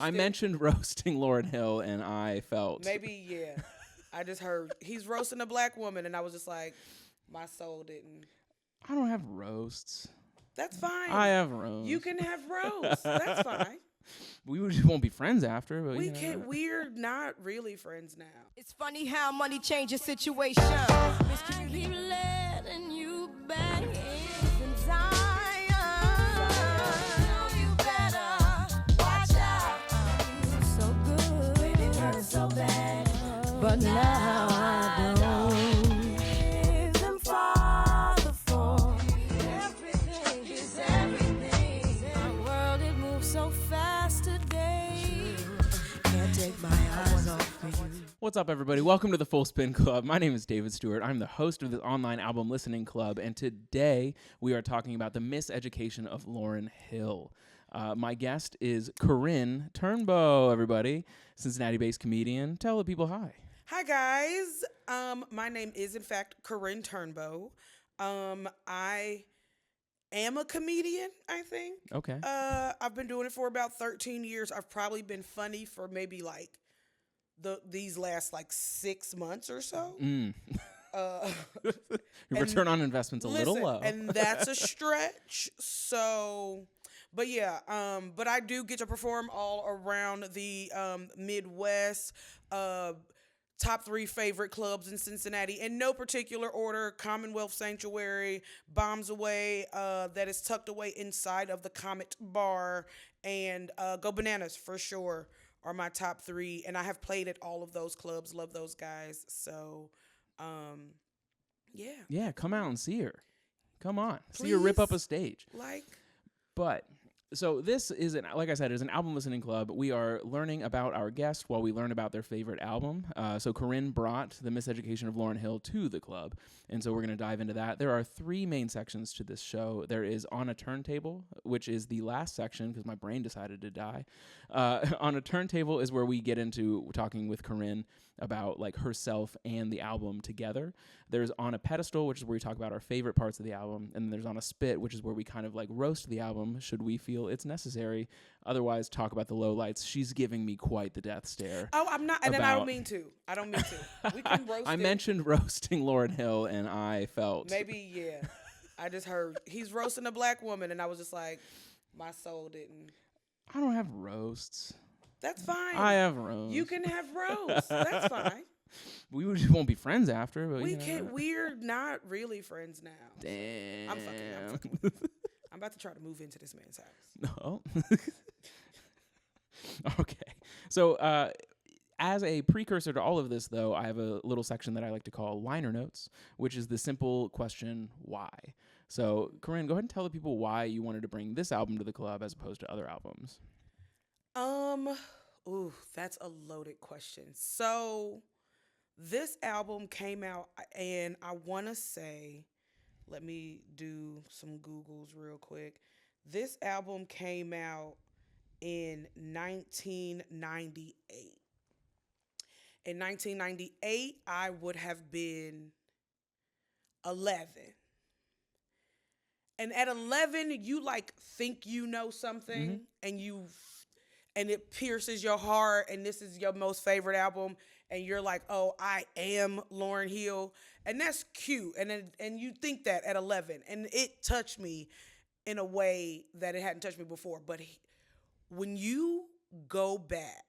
I mentioned roasting Lauryn Hill, and I felt Maybe, yeah. I just heard he's roasting a black woman, and I was just like, my soul didn't. I don't have roasts. That's fine. I have roasts. You can have roasts. That's fine. We just won't be friends after. But We can't. We're not really friends now. It's funny how money changes situation. Bitch, can keep letting you back in time. You better watch out. You so good, baby, it hurts so bad, but now I don't. Give them Father for everything is everything. My world it moves so fast today. Can't take my eyes off of you. What's up, everybody? Welcome to the Full Spin Club. My name is David Stewart. I'm the host of this online album listening club, and today we are talking about the miseducation of Lauryn Hill. My guest is Karinne Turnbow, everybody, Cincinnati-based comedian. Tell the people hi. Hi guys. My name is in fact Karinne Turnbow. I am a comedian, I think. Okay. I've been doing it for about 13 years. I've probably been funny for maybe like these last like 6 months or so. Your return on investment's a little low. And that's a stretch. So, but yeah, but I do get to perform all around the Midwest. Top 3 favorite clubs in Cincinnati in no particular order: Commonwealth Sanctuary, Bombs Away, that is tucked away inside of the Comet Bar, and Go Bananas for sure are my top 3. And I have played at all of those clubs. Love those guys. So, yeah. Yeah, come out and see her. Come on. Please. See her rip up a stage. But So this is, like I said, is an album listening club. We are learning about our guest while we learn about their favorite album. So Karinne brought the miseducation of Lauryn Hill to the club, and so we're going to dive into that. There are 3 main sections to this show. There is On a Turntable, which is the last section because my brain decided to die. On a Turntable is where we get into talking with Karinne about like herself and the album together. There's On a Pedestal, which is where we talk about our favorite parts of the album, and then there's On a Spit, which is where we kind of like roast the album should we feel it's necessary. Otherwise, talk about the lowlights. She's giving me quite the death stare. oh, I'm not, and then I don't mean to. We can roast I it. mentioned roasting Lauryn Hill, and I felt Maybe, yeah. I just heard he's roasting a black woman, and I was just like, my soul didn't. I don't have roasts. That's fine. I have roasts. You can have roasts. That's fine. We just won't be friends after. But We you know. can't. We're not really friends now. Damn. I'm fucking with you. I'm about to try to move into this man's house. No. Okay. So, as a precursor to all of this, though, I have a little section that I like to call liner notes, which is the simple question, why? So, Karinne, go ahead and tell the people why you wanted to bring this album to the club as opposed to other albums. Ooh, that's a loaded question. So, this album came out, and I want to say, let me do some Googles real quick. This album came out in 1998. In 1998, I would have been 11. And at 11, you like think you know something, and it pierces your heart, and this is your most favorite album, and you're like, oh, I am Lauryn Hill, and that's cute, and you think that at 11, and it touched me in a way that it hadn't touched me before. But when you go back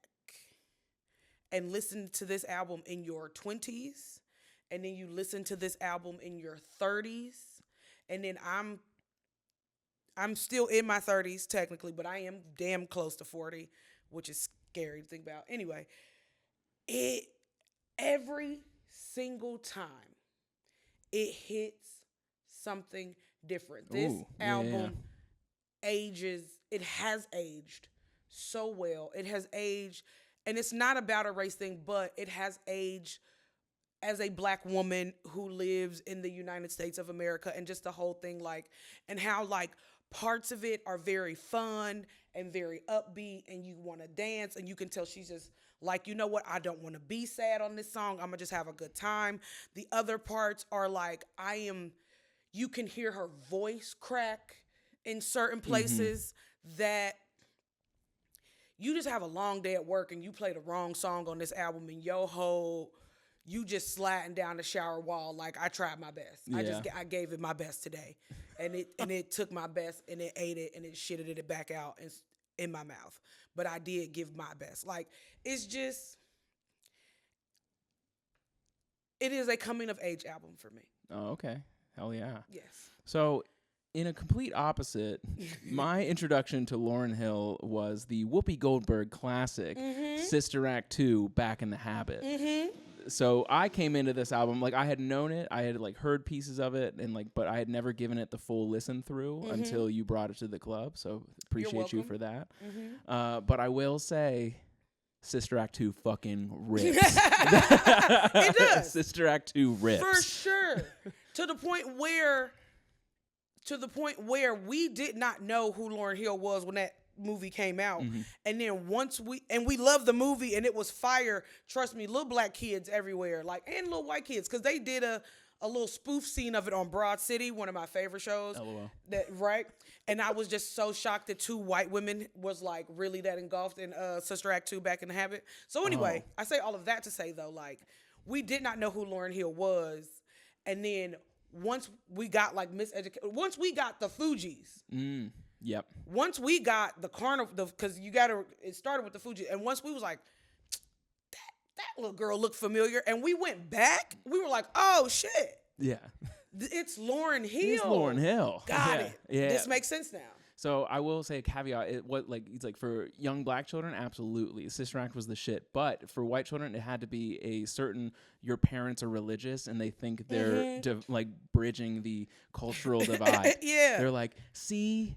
and listen to this album in your 20s, and then you listen to this album in your 30s, and then I'm still in my 30s technically, but I am damn close to 40, which is scary to think about. Anyway, every single time it hits something different. This album ages, it has aged so well. It has aged, and it's not about a race thing, but it has aged as a black woman who lives in the United States of America, and just the whole thing, like, and how like parts of it are very fun and very upbeat, and you want to dance, and you can tell she's just like, you know what, I don't want to be sad on this song. I'm gonna just have a good time. The other parts are like, you can hear her voice crack in certain places that you just have a long day at work and you play the wrong song on this album and you just sliding down the shower wall like I tried my best. Yeah. I gave it my best today, and it took my best and it ate it and it shitted it back out in my mouth. But I did give my best. Like it's just, it is a coming of age album for me. Oh, okay. Hell yeah. Yes. So, in a complete opposite, my introduction to Lauryn Hill was the Whoopi Goldberg classic, Sister Act 2, Back in the Habit. So I came into this album, like I had known it, I had like heard pieces of it, and like, but I had never given it the full listen through until you brought it to the club. So appreciate you for that. But I will say, Sister Act 2 fucking rips. It does. Sister Act 2 rips. For sure. To the point where we did not know who Lauryn Hill was when that movie came out. And then we loved the movie and it was fire. Trust me, little black kids everywhere, like, and little white kids, because they did a little spoof scene of it on Broad City, one of my favorite shows. LOL. Right? And I was just so shocked that 2 white women was like really that engulfed in Sister Act 2, Back in the Habit. So anyway, I say all of that to say though, like, we did not know who Lauryn Hill was. And then once we got like Miseducation, once we got the Fugees. Yep. Once we got the carnival, because it started with the Fugees. And once we was like, that little girl looked familiar. And we went back, we were like, oh shit. Yeah. It's Lauryn Hill. It's Lauryn Hill. Got it. Yeah. This makes sense now. So I will say a caveat. It's like for young black children, absolutely, Sister Act was the shit. But for white children, it had to be a certain. Your parents are religious, and they think they're like bridging the cultural divide. Yeah, they're like, see,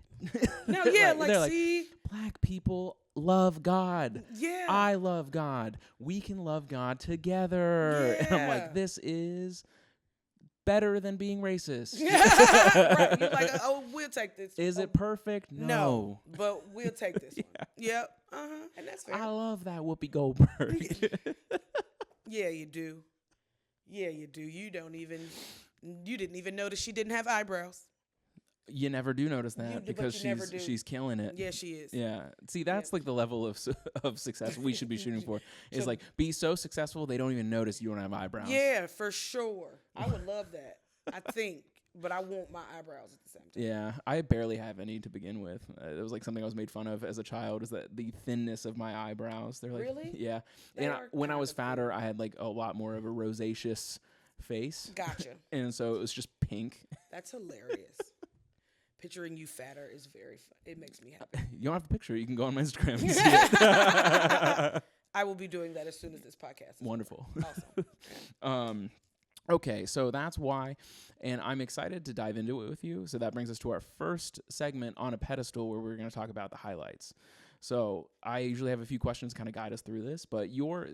no, yeah, like see, black people love God. Yeah, I love God. We can love God together. Yeah. And I'm like, this is better than being racist. Right. You're like, oh, we'll take this. Is it perfect? No. But we'll take this one. Yep. And that's fair. I love that Whoopi Goldberg. Yeah, you do. Yeah, you do. You didn't even notice she didn't have eyebrows. You never do notice that because she's killing it. Yeah, she is. Yeah. See, that's like the level of success we should be shooting for. Is like be so successful they don't even notice you don't have eyebrows. Yeah, for sure. I would love that. I think, but I want my eyebrows at the same time. Yeah, I barely have any to begin with. It was like something I was made fun of as a child. Is that the thinness of my eyebrows? They're like, really? Yeah. They and are when I was kind of fatter, I had like a lot more of a rosaceous face. Gotcha. And so it was just pink. That's hilarious. Picturing you fatter is very fun. It makes me happy. You don't have to picture it. You can go on my Instagram and see it. I will be doing that as soon as this podcast is Wonderful. Awesome. Okay, so that's why, and I'm excited to dive into it with you. So that brings us to our first segment on a pedestal where we're going to talk about the highlights. So I usually have a few questions kind of guide us through this, but you're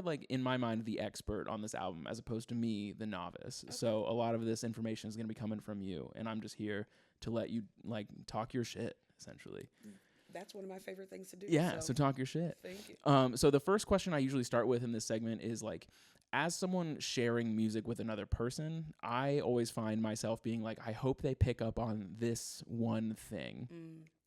like, in my mind, the expert on this album as opposed to me, the novice. Okay. So a lot of this information is going to be coming from you, and I'm just here to let you like talk your shit, essentially. That's one of my favorite things to do. Yeah, so talk your shit. Thank you. So the first question I usually start with in this segment is like, as someone sharing music with another person, I always find myself being like, I hope they pick up on this one thing.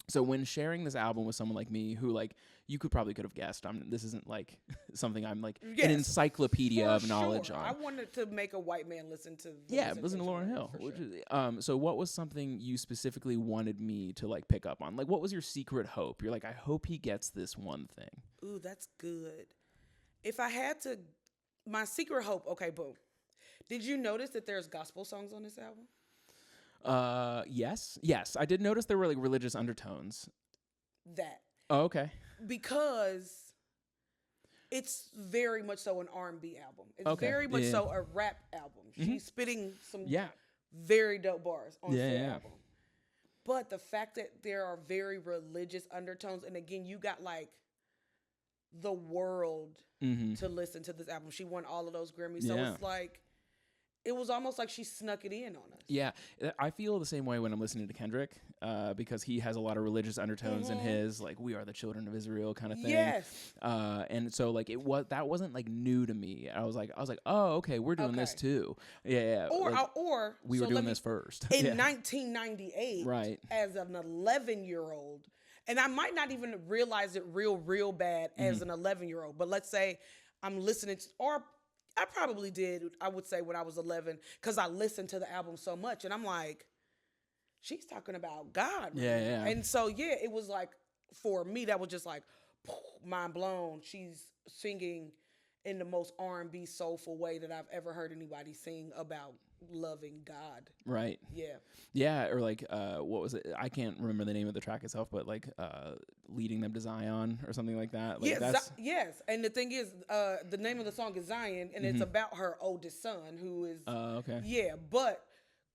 So when sharing this album with someone like me, who like you could have guessed, this isn't like something I'm like an encyclopedia of knowledge on. I wanted to make a white man listen to. Listen to Lauryn Hill. Which is, so what was something you specifically wanted me to like pick up on? Like, what was your secret hope? You're like, I hope he gets this one thing. Ooh, that's good. If I had to, my secret hope. Okay, boom. Did you notice that there's gospel songs on this album? Yes, I did notice there were like religious undertones. That. Oh, okay. Because it's very much so an R&B album. It's very much so a rap album. She's spitting some very dope bars on the album. But the fact that there are very religious undertones, and again, you got like the world to listen to this album. She won all of those Grammys, so it's like, it was almost like she snuck it in on us. Yeah, I feel the same way when I'm listening to Kendrick, because he has a lot of religious undertones in his, like, we are the children of Israel kind of thing. Yes. And so like that wasn't like new to me. I was like, oh, okay, we're doing this too. Yeah. Or we were doing this first. In 1998, right, as an 11-year-old, and I might not even realize it real bad as an 11-year-old. But let's say I'm listening to, or I probably did, I would say when I was 11, because I listened to the album so much, and I'm like, she's talking about God. Right? Yeah. And so, it was like, for me, that was just like, mind blown. She's singing in the most R&B soulful way that I've ever heard anybody sing about loving God. Right. Yeah. Yeah, or like, what was it? I can't remember the name of the track itself, but like, leading them to Zion or something like that. Like yes. And the thing is, the name of the song is Zion, and it's about her oldest son, who is. Okay. Yeah, but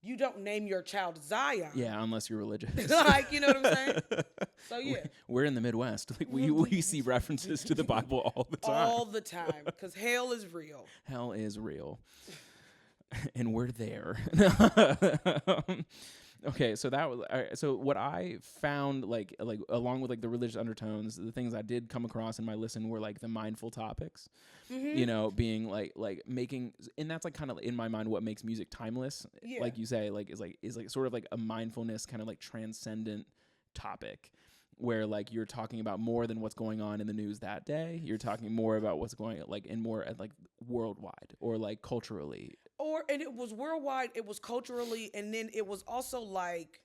you don't name your child Zion. Yeah, unless you're religious. Like, you know what I'm saying? So yeah. We're in the Midwest. Like we see references to the Bible all the time. All the time, because hell is real. Hell is real. And we're there. Okay, so that was so what I found like along with like the religious undertones, the things I did come across in my listen were like the mindful topics, you know, being like making, and that's like kind of in my mind what makes music timeless. Yeah. Like you say, like is sort of like a mindfulness kind of like transcendent topic, where like you're talking about more than what's going on in the news that day. You're talking more about what's going like in more like worldwide or like culturally. And it was worldwide, it was culturally, and then it was also like,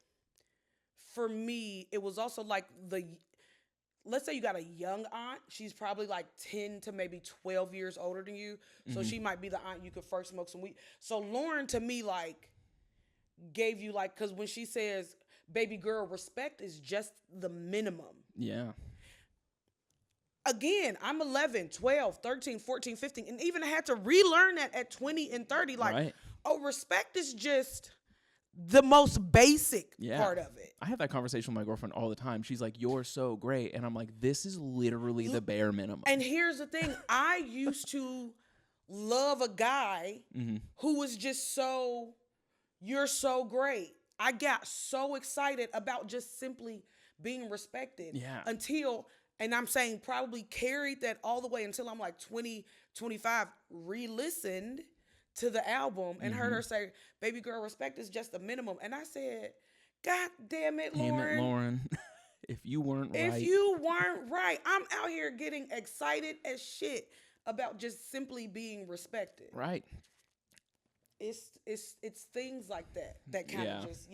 for me, it was also like let's say you got a young aunt. She's probably like 10 to maybe 12 years older than you. So she might be the aunt you could first smoke some weed. So Lauryn, to me, like, gave you like, because when she says, baby girl, respect is just the minimum. Yeah. Again, I'm 11, 12, 13, 14, 15, and even I had to relearn that at 20 and 30. Like, respect is just the most basic part of it. I have that conversation with my girlfriend all the time. She's like, you're so great. And I'm like, this is literally the bare minimum. And here's the thing. I used to love a guy who was just so, you're so great. I got so excited about just simply being respected. Yeah. Until... And I'm saying probably carried that all the way until I'm like 20, 25, re-listened to the album and heard her say, baby girl, respect is just the minimum. And I said, God damn it, Lauryn. Damn it, Lauryn. If you weren't right, I'm out here getting excited as shit about just simply being respected. Right. It's things like that kind of just.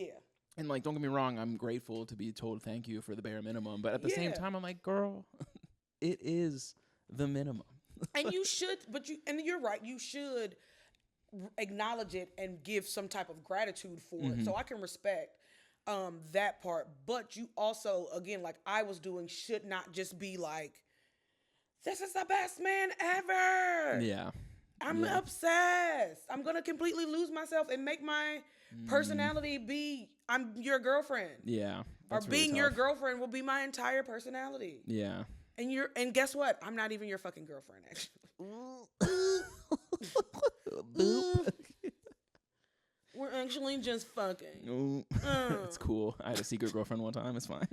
And like, don't get me wrong, I'm grateful to be told thank you for the bare minimum. But at the same time, I'm like, girl, it is the minimum. And you should, you're right, you should acknowledge it and give some type of gratitude for it. So I can respect that part. But you also, again, like I was doing, should not just be like, this is the best man ever. Yeah. I'm obsessed. I'm going to completely lose myself and make my personality be, I'm your girlfriend. Yeah. Or being your girlfriend will be my entire personality. Yeah. And guess what? I'm not even your fucking girlfriend, actually. Boop. We're actually just fucking. It's cool. I had a secret girlfriend one time. It's fine.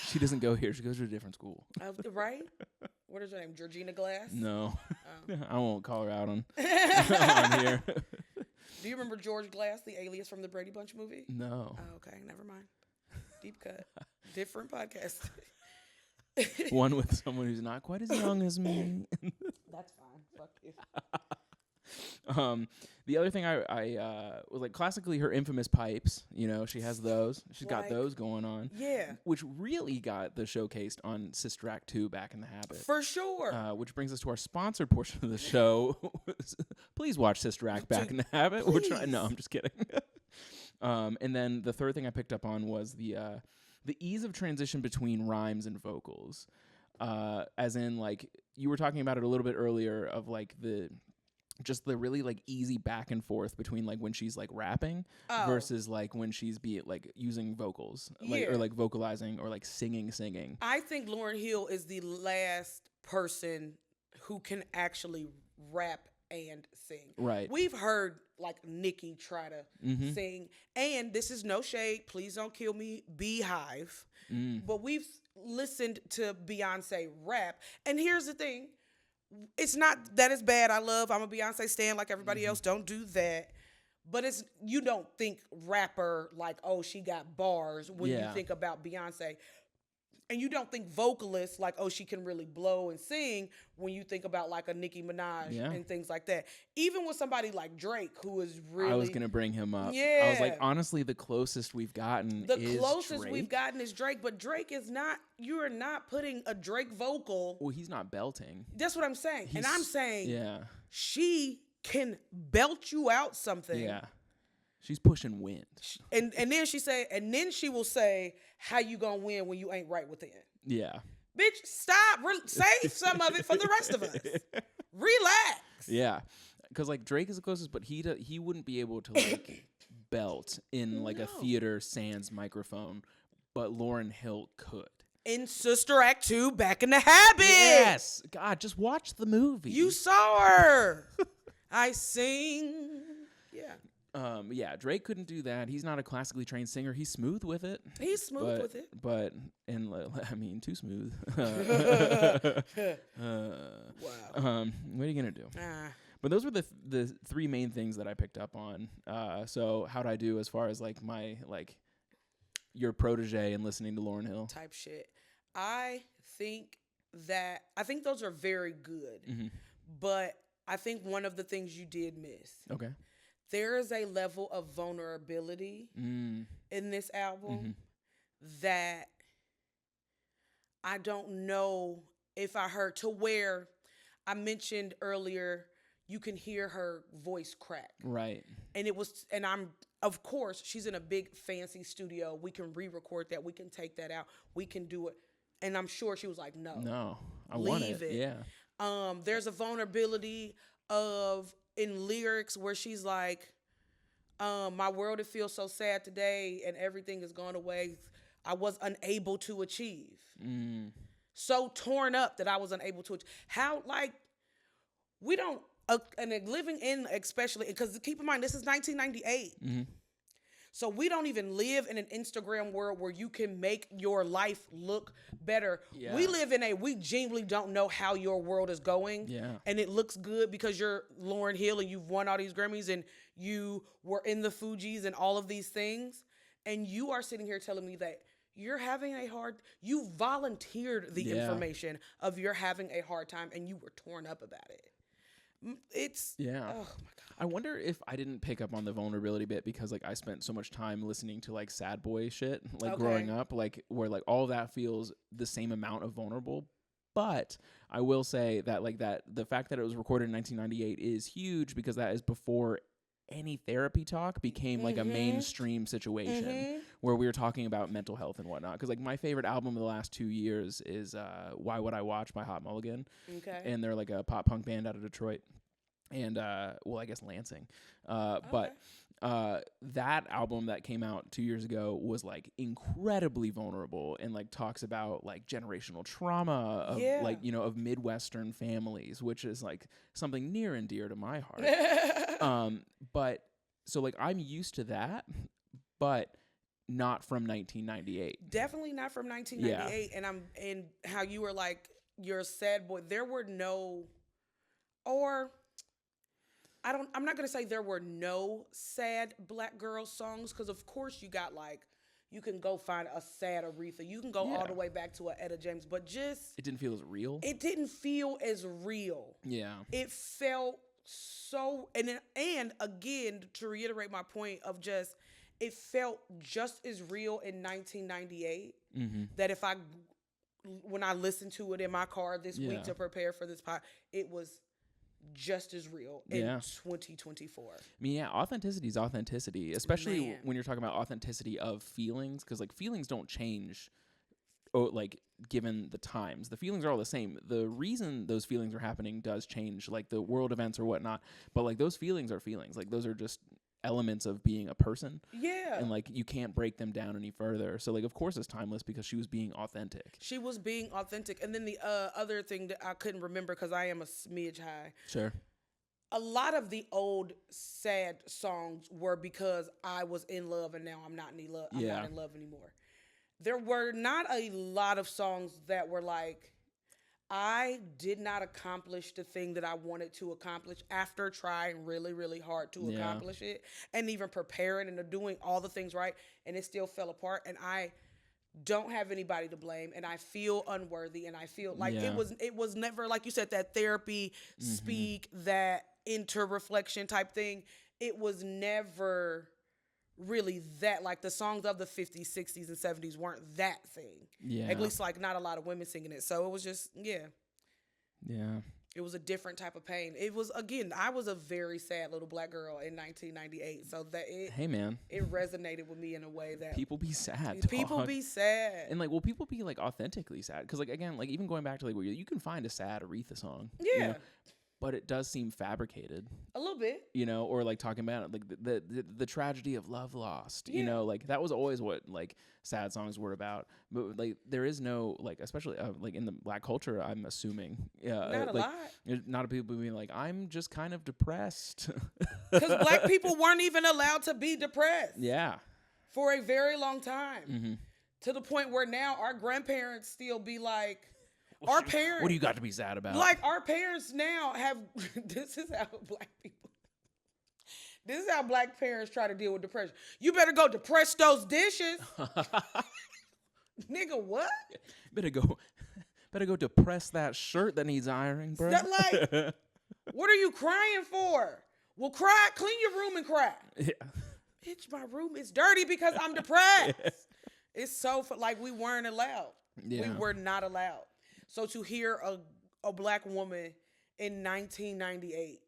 She doesn't go here. She goes to a different school. Right? What is her name? Georgina Glass? No. I won't call her out on here. Do you remember George Glass, the alias from the Brady Bunch movie? No. Oh, okay. Never mind. Deep cut. Different podcast. One with someone who's not quite as young as me. That's fine. Fuck you. The other thing I was like, classically her infamous pipes, you know, she has those. She's got those going on. Yeah. Which really got the showcased on Sister Act 2 Back in the Habit. For sure. Which brings us to our sponsored portion of the show. Please watch Sister Act Back in the Habit. We're trying. No, I'm just kidding. And then the third thing I picked up on was the ease of transition between rhymes and vocals. As in, like, you were talking about it a little bit earlier of like the really like easy back and forth between like when she's like rapping versus like when she's like using vocals, like or like vocalizing or like singing. I think Lauryn Hill is the last person who can actually rap and sing. Right. We've heard like Nicki try to sing, and this is no shade, please don't kill me, Beehive. But we've listened to Beyonce rap, and here's the thing. It's not that it's bad. I'm a Beyonce stan like everybody else. Don't do that. But you don't think rapper like, oh, she got bars when you think about Beyonce. And you don't think vocalists like, oh, she can really blow and sing when you think about like a Nicki Minaj and things like that. Even with somebody like Drake, who is really... I was going to bring him up. Yeah. I was like, honestly, the closest we've gotten we've gotten is Drake, but Drake is not... You are not putting a Drake vocal... Well, he's not belting. That's what I'm saying. And I'm saying... Yeah. She can belt you out something. Yeah. She's pushing wind. And then she will say, how you gonna win when you ain't right within? Yeah. Bitch, stop. Save some of it for the rest of us. Relax. Yeah. Because, like, Drake is the closest, but he wouldn't be able to, like, belt in, like, a theater sans microphone, but Lauryn Hill could. In Sister Act 2, Back in the Habit. Yes. God, just watch the movie. You saw her. I sing. Yeah. Yeah, Drake couldn't do that. He's not a classically trained singer. He's smooth with it. He's smooth with it. But, I mean, too smooth. Wow. What are you going to do? But those were the three main things that I picked up on. So how'd I do as far as, like, my, like, your protege and listening to Lauryn Hill? Type shit. I think those are very good. Mm-hmm. But I think one of the things you did miss. Okay. There is a level of vulnerability in this album that I don't know if I heard, to where I mentioned earlier, you can hear her voice crack. Right. And of course, she's in a big fancy studio. We can re-record that. We can take that out. We can do it. And I'm sure she was like, no, I want it. Yeah. There's a vulnerability in lyrics where she's like, my world, it feels so sad today and everything has gone away. I was unable to achieve. So torn up that I was unable to achieve. How, like, we don't, and living in, especially, because keep in mind, this is 1998. So we don't even live in an Instagram world where you can make your life look better. Yeah. We genuinely don't know how your world is going. Yeah. And it looks good because you're Lauryn Hill and you've won all these Grammys and you were in the Fugees and all of these things. And you are sitting here telling me that you're having you volunteered the information of you're having a hard time and you were torn up about it. Oh my God. I wonder if I didn't pick up on the vulnerability bit because, like, I spent so much time listening to, like, sad boy shit, like, growing up, like, where, like, all that feels the same amount of vulnerable. But I will say that, like, that the fact that it was recorded in 1998 is huge because that is before any therapy talk became, like, a mainstream situation where we were talking about mental health and whatnot. Because, like, my favorite album of the last 2 years is Why Would I Watch by Hot Mulligan. Okay. And they're, like, a pop punk band out of Detroit. And, well, I guess Lansing. But that album that came out 2 years ago was, like, incredibly vulnerable and, like, talks about, like, generational trauma of, like, you know, of Midwestern families, which is, like, something near and dear to my heart. But so, like, I'm used to that, but not from 1998. Definitely not from 1998. Yeah. And how you were like, you're a sad boy. There were no, I'm not going to say there were no sad Black girl songs, because of course you got, like, you can go find a sad Aretha. You can go all the way back to a Etta James, but just... It didn't feel as real? It didn't feel as real. Yeah. It felt so... And again, to reiterate my point of just... It felt just as real in 1998 that when I listened to it in my car this week to prepare for this pod, it was... just as real in 2024. I mean, yeah, authenticity is authenticity, especially when you're talking about authenticity of feelings, because, like, feelings don't change, like, given the times. The feelings are all the same. The reason those feelings are happening does change, like the world events or whatnot, but, like, those feelings are feelings. Like, those are just elements of being a person. Yeah. And, like, you can't break them down any further. So, like, of course it's timeless because she was being authentic. She was being authentic. And then the other thing that I couldn't remember because I am a smidge high. Sure. A lot of the old sad songs were because I was in love and now I'm not in love. I'm not in love anymore. There were not a lot of songs that were like, I did not accomplish the thing that I wanted to accomplish after trying really, really hard to accomplish it and even preparing and doing all the things right, and it still fell apart. And don't have anybody to blame, and I feel unworthy, and I feel like Yeah. it was never, like you said, that therapy speak, that inter-reflection type thing. It was never really that, like the songs of the 50s, 60s, and 70s weren't that thing. Yeah. At least like not a lot of women singing it. So it was just, Yeah. it was a different type of pain. It was, again, I was a very sad little black girl in 1998. So that Hey, man. it resonated with me in a way that People be sad. people dog. be sad. And like, will people be like authentically sad? Because like, again, like even going back to like where you can find a sad Aretha song. Yeah. You know, but it does seem fabricated. A little bit. You know, or like talking about like the tragedy of love lost. You Yeah. know, like that was always what like sad songs were about. But like there is no like, especially like in the black culture, I'm assuming, Not a like, lot. Not a people being like, I'm just kind of depressed. Because black people weren't even allowed to be depressed Yeah. for a very long time. Mm-hmm. To the point where now our grandparents still be like, our parents. What do you got to be sad about? Like our parents now have, this is how black people, this is how black parents try to deal with depression. You better go depress those dishes. Nigga, what? better go depress that shirt that needs ironing, bro. That like, what are you crying for? Well, cry, clean your room and cry. Yeah. Bitch, my room is dirty because I'm depressed. It's so, like, we weren't allowed. Yeah. We were not allowed. So to hear a black woman in 1998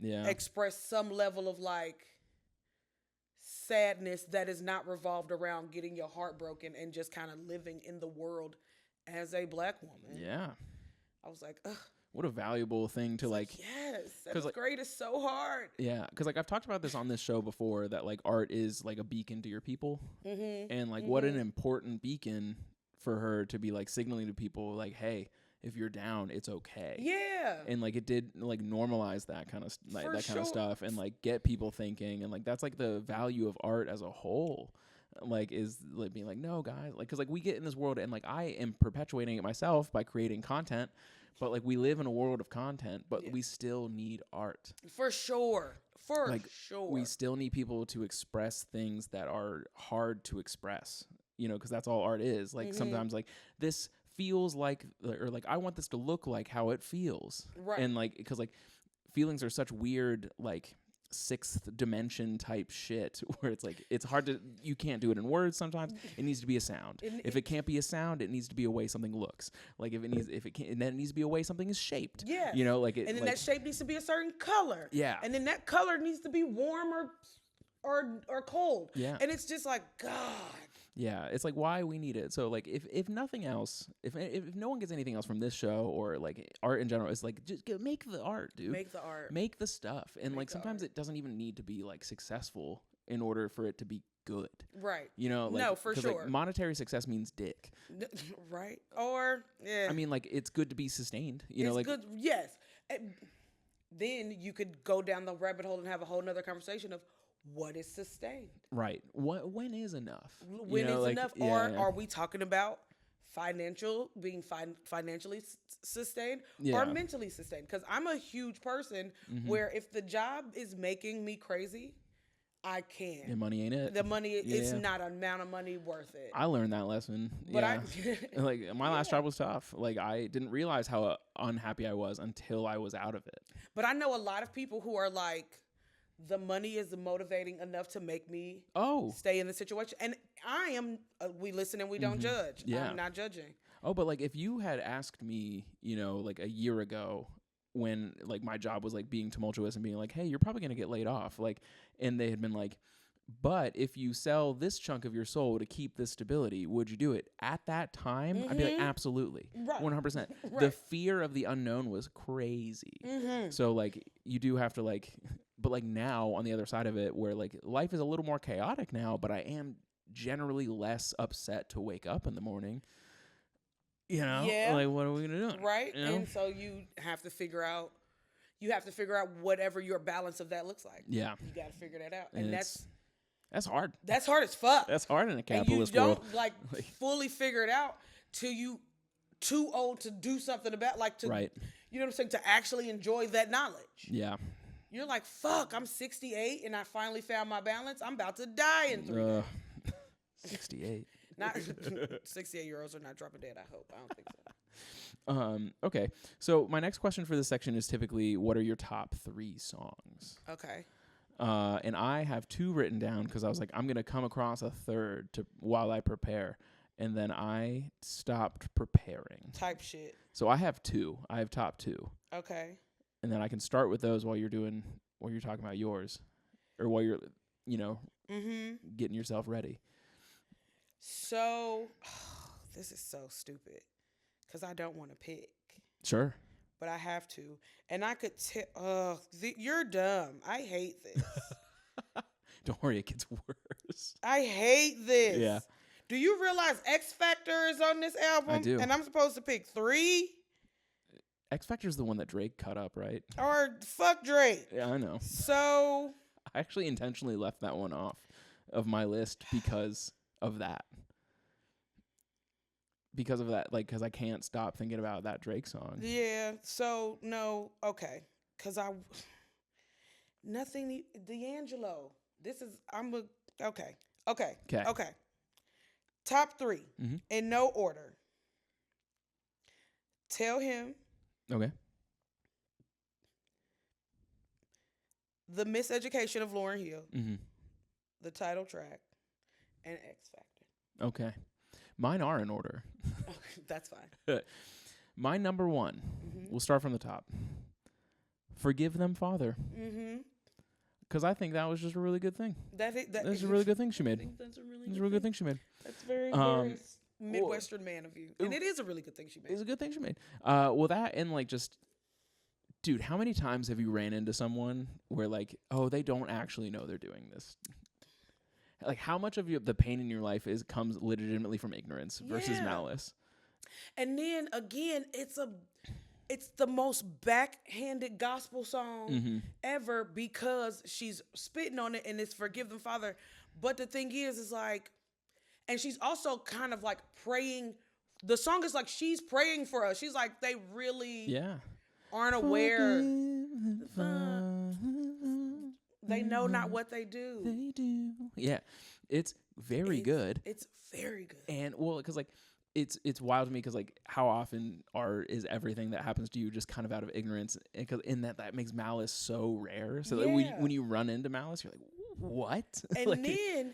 Yeah. express some level of like sadness that is not revolved around getting your heart broken and just kind of living in the world as a black woman. Yeah. I was like, ugh. What a valuable thing to like. Yes, 'cause, seventh like- grade is so hard. Yeah, because like I've talked about this on this show before, that like art is like a beacon to your people, and like what an important beacon for her to be like signaling to people like, hey, if you're down, it's okay. Yeah. And like it did like normalize that kind of like For that kind of sure. stuff, and like get people thinking, and like that's like the value of art as a whole. Like is like being like, no guys, like because like we get in this world, and like I am perpetuating it myself by creating content, but like we live in a world of content, but we still need art. For sure. For Like, sure. We still need people to express things that are hard to express, you know, because that's all art is. Like sometimes like this feels like, or like I want this to look like how it feels. Right. And like, because like feelings are such weird, like sixth dimension type shit where it's like, it's hard to, you can't do it in words sometimes. It needs to be a sound. If it can't be a sound, it needs to be a way something looks. Like if it can't, then it needs to be a way something is shaped. Yeah. You know, like it, and then like, that shape needs to be a certain color. Yeah. And then that color needs to be warm or cold. Yeah. And it's just like, God. Yeah, it's like why we need it. So like if nothing else, if no one gets anything else from this show or like art in general, it's like just make the art, dude. Make the art. Make the stuff. And Make like the sometimes art. it doesn't even need to be like successful in order for it to be good. Right. You know, like, No, for 'cause, sure. Like, monetary success means dick. Right. Or, yeah. I mean, like it's good to be sustained. You know, it's like good. Yes. And then you could go down the rabbit hole and have a whole nother conversation of what is sustained. right. When is enough? When you know, is like, enough? yeah, Or yeah. are we talking about being financially sustained Yeah. or mentally sustained? Because I'm a huge person where if the job is making me crazy, I can't. Yeah, money ain't it. The money, it's Yeah. not an amount of money worth it. I learned that lesson. But yeah. Like my last job was tough. Like I didn't realize how unhappy I was until I was out of it. But I know a lot of people who are like, the money is motivating enough to make me Oh. stay in the situation. And I am, we listen and we don't judge. Yeah. I'm not judging. Oh, but like if you had asked me, you know, like a year ago when like my job was like being tumultuous and being like, hey, you're probably going to get laid off. Like, and they had been like, but if you sell this chunk of your soul to keep this stability, would you do it? At that time, I'd be like, absolutely. Right. 100%. The Right. fear of the unknown was crazy. So like you do have to like, but like now on the other side of it where like life is a little more chaotic now, but I am generally less upset to wake up in the morning. You know, Yeah. like what are we gonna do? Right. You know? And so you have to figure out whatever your balance of that looks like. Yeah, You got to figure that out. and And that's hard. that's hard as fuck. That's hard in a and you capitalist don't world. like fully figure it out till you too old to do something about, like to, Right. you know what I'm saying, to actually enjoy that knowledge. Yeah. You're like, fuck, I'm 68 and I finally found my balance. I'm about to die in 3 days. 68. Not 68-year-olds are not dropping dead. I hope. I don't think so. Okay. So my next question for this section is typically, what are your top 3 songs? Okay. And I have 2 written down because I was like, I'm gonna come across a third while I prepare, and then I stopped preparing. Type shit. So I have 2. I have top 2. Okay. And then I can start with those while you're talking about yours, or while you're, getting yourself ready. So, this is so stupid because I don't want to pick. Sure. But I have to. And I could tell, you're dumb. I hate this. Don't worry, it gets worse. I hate this. Yeah. Do you realize X Factor is on this album? I do. And I'm supposed to pick 3? X Factor's the one that Drake cut up, right? Or fuck Drake. Yeah, I know. So. I actually intentionally left that one off of my list because of that. Because of that, like, because I can't stop thinking about that Drake song. Yeah, so, no, okay. Because nothing, D'Angelo. Okay. Top 3, in no order. Tell Him. Okay. The Miseducation of Lauryn Hill. Mm-hmm. The title track. And X Factor. Okay. Mine are in order. Okay, that's fine. My number 1. We'll start from the top. Forgive Them, Father. Because I think that was just a really good thing. That's a really good thing she made. That's a really good thing she made. That's very, very Midwestern man of you. And it is a really good thing she made. It's a good thing she made. Well, that and like just, dude, how many times have you ran into someone where like, oh, they don't actually know they're doing this? Like, how much of the pain in your life comes legitimately from ignorance versus malice? And then again, it's the most backhanded gospel song ever because she's spitting on it and it's Forgive Them, Father. But the thing is like, and she's also kind of like praying. The song is like she's praying for us. She's like, they really aren't aware. They know not what they do. They do. Yeah. It's very good. It's very good. And well, because like it's wild to me because like how often is everything that happens to you just kind of out of ignorance, because in that makes malice so rare. So that when you run into malice, you're like, what? And like, then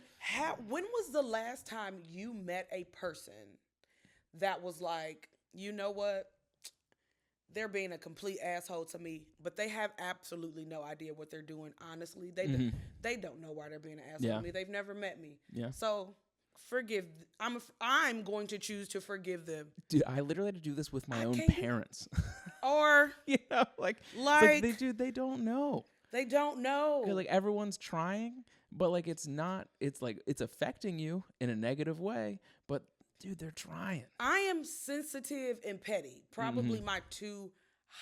when was the last time you met a person that was like, you know what? They're being a complete asshole to me, but they have absolutely no idea what they're doing. Honestly, they don't know why they're being an asshole to me. They've never met me. Yeah. So forgive. I'm going to choose to forgive them. Dude, I literally had to do this with my own parents. Or like they don't know. They don't know. Like everyone's trying, but like it's not. It's like it's affecting you in a negative way, but. Dude, they're trying. I am sensitive and petty. Probably my 2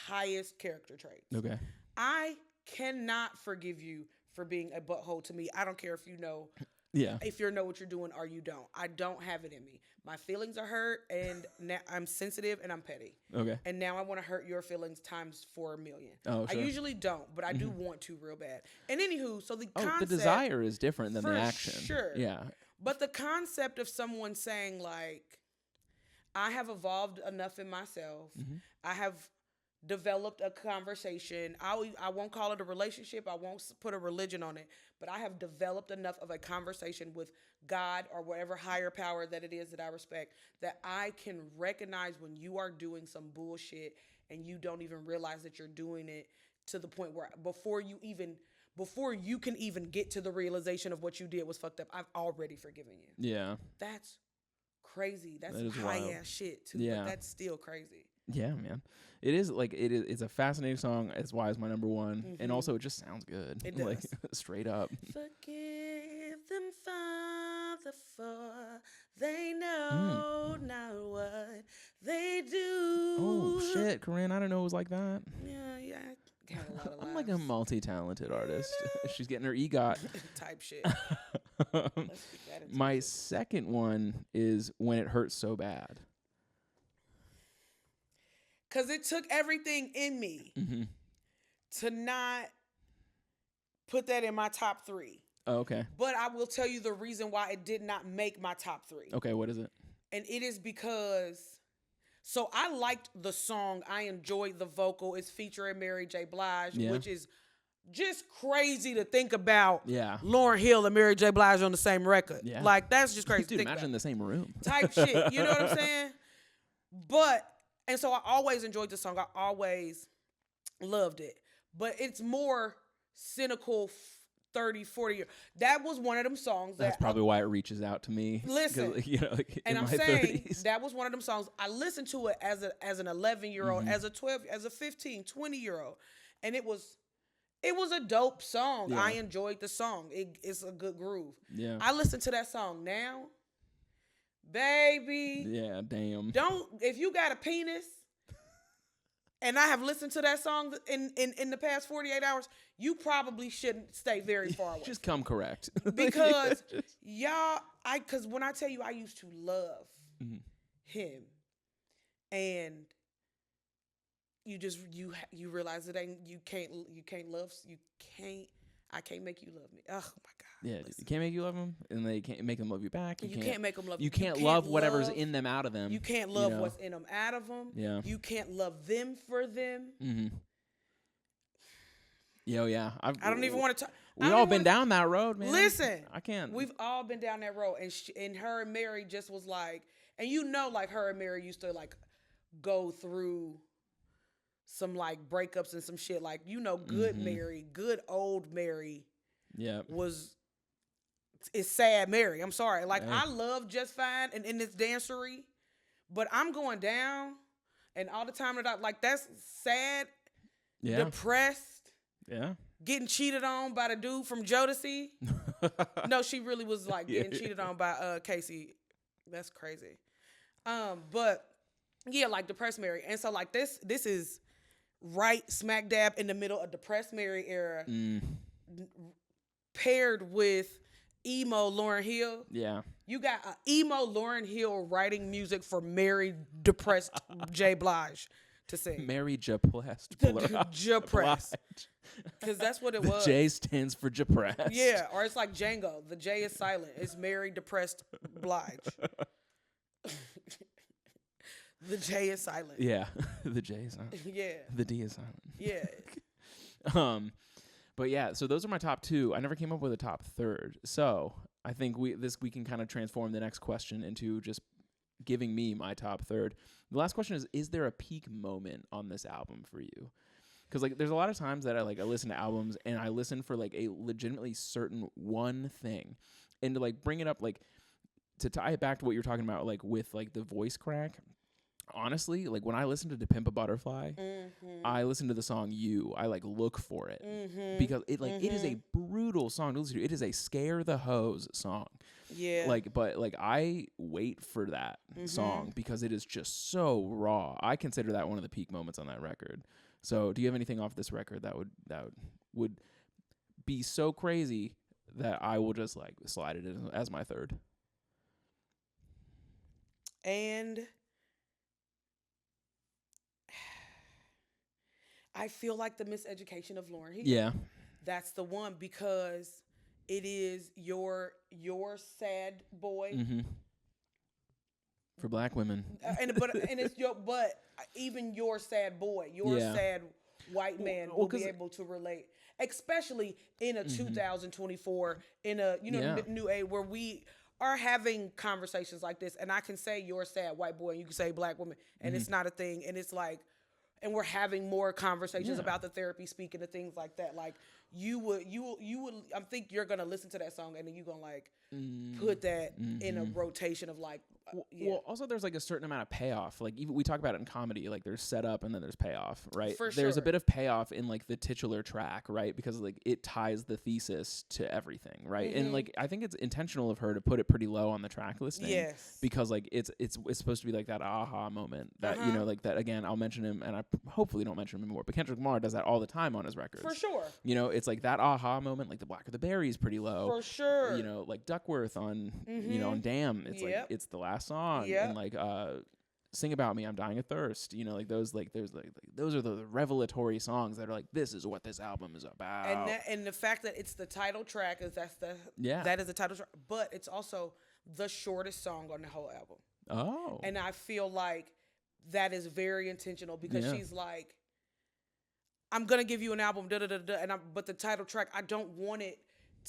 highest character traits. Okay. I cannot forgive you for being a butthole to me. I don't care if you know. Yeah. If you know what you're doing or you don't. I don't have it in me. My feelings are hurt, and now I'm sensitive and I'm petty. Okay. And now I want to hurt your feelings times 4 million. Oh, sure. I usually don't, but I do want to real bad. And anywho, so the concept. The desire is different than the action. Sure. Yeah. But the concept of someone saying, like, I have evolved enough in myself. I have developed a conversation. I won't call it a relationship. I won't put a religion on it. But I have developed enough of a conversation with God or whatever higher power that it is that I respect, that I can recognize when you are doing some bullshit and you don't even realize that you're doing it, to the point where before you can even get to the realization of what you did was fucked up, I've already forgiven you. Yeah. That's crazy. That's high ass shit too. Yeah. But that's still crazy. Yeah, man. It is like it's a fascinating song. That's why it's my number 1. And also it just sounds good. It does. Like straight up. Forgive them, Father, for they know not what they do. Oh shit, Karinne, I didn't know it was like that. Yeah. Had a lot of I'm like a multi-talented artist. She's getting her EGOT. Type shit. My second one is When It Hurts So Bad. Because it took everything in me to not put that in my top 3. Oh, okay. But I will tell you the reason why it did not make my top 3. Okay, what is it? And it is because, so I liked the song. I enjoyed the vocal. It's featuring Mary J. Blige, which is just crazy to think about. Yeah. Lauryn Hill and Mary J. Blige on the same record. Yeah. Like, that's just crazy Dude, to think imagine about. the same room. Type shit. You know what I'm saying? And so I always enjoyed the song. I always loved it. But it's more cynical 30, 40 years. That was one of them songs That's probably why it reaches out to me. Listen, You know, like and in I'm my saying 30s. that was one of them songs. I listened to it as an 11-year-old, as a 12, as a 15, 20-year-old. And it was a dope song. Yeah. I enjoyed the song. It's a good groove. Yeah. I listen to that song now. Baby. Yeah, damn. If you got a penis and I have listened to that song in the past 48 hours, you probably shouldn't stay very far away. Just come correct. Because because when I tell you I used to love him, and you realize I can't make you love me. Oh my God. Yeah, you can't make you love them, and they can't make them love you back. You can't make them love you. Can't love whatever's in them out of them. You can't love what's in them out of them. Yeah. You can't love them for them. Mm-hmm. Yeah. I don't even want to talk. We've all been down that road, man. Listen, I can't. We've all been down that road, and her and Mary just was like, and like her and Mary used to like go through some like breakups and some shit. Like, good Mary, good old Mary. Yeah. It's sad Mary. I'm sorry. Like, I love Just Fine and in this dancery, but I'm going down, and all the time that that's sad, depressed. Yeah. Getting cheated on by the dude from Jodeci. No, she really was like getting cheated on by Casey. That's crazy. But yeah, like depressed Mary. And so like this is right smack dab in the middle of depressed Mary era, paired with emo Lauryn Hill. Yeah. You got emo Lauryn Hill writing music for Mary depressed J. Blige to sing. Mary Depressed. Depressed. Because that's what it was. The J stands for depressed. Yeah, or it's like Django. The J is silent. It's Mary depressed Blige. The J is silent. Yeah. The J is silent. Yeah. The D is silent. Yeah. But yeah, so those are my top 2. I never came up with a top 3rd. So I think we can kind of transform the next question into just giving me my top 3rd. The last question is there a peak moment on this album for you? Because like there's a lot of times that I listen to albums and I listen for like a legitimately certain one thing, and to like bring it up, like to tie it back to what you're talking about, like with like the voice crack. Honestly, like when I listen to Pimp a Butterfly, I listen to the song You. I like look for it because it it is a brutal song to listen to. It is a scare the hoes song. Yeah. But I wait for that song because it is just so raw. I consider that one of the peak moments on that record. So, do you have anything off this record that would be so crazy that I will just like slide it in as my 3rd? And I feel like the Miseducation of Lauryn Hill. Yeah. That's the one, because it is your sad boy. Mm-hmm. For Black women. But even your sad boy, sad white man will be able to relate, especially in a 2024, in a new age where we are having conversations like this, and I can say you're a sad white boy and you can say Black woman, and it's not a thing, and it's like, and we're having more conversations about the therapy speaking and things like that. Like you would I think you're gonna listen to that song and then you're gonna like put that in a rotation of like Well, also there's like a certain amount of payoff. Like even we talk about it in comedy, like there's setup and then there's payoff, right? There's a bit of payoff in like the titular track, right? Because like it ties the thesis to everything, right? And like I think it's intentional of her to put it pretty low on the track listing. Yes. Because like it's supposed to be like that aha moment that like that again. I'll mention him, and I hopefully don't mention him anymore. But Kendrick Lamar does that all the time on his records. For sure. It's like that aha moment, like The Blacker the Berry is pretty low. For sure. Like Duckworth on on Damn. It's like it's the last song. And like Sing About Me, I'm Dying of Thirst. You know, like those those are the revelatory songs that are like, this is what this album is about. And the fact that it's the title track is Yeah. that is the title track, but it's also the shortest song on the whole album. Oh. And I feel like that is very intentional because Yeah. she's like, I'm gonna give you an album, but the title track, I don't want it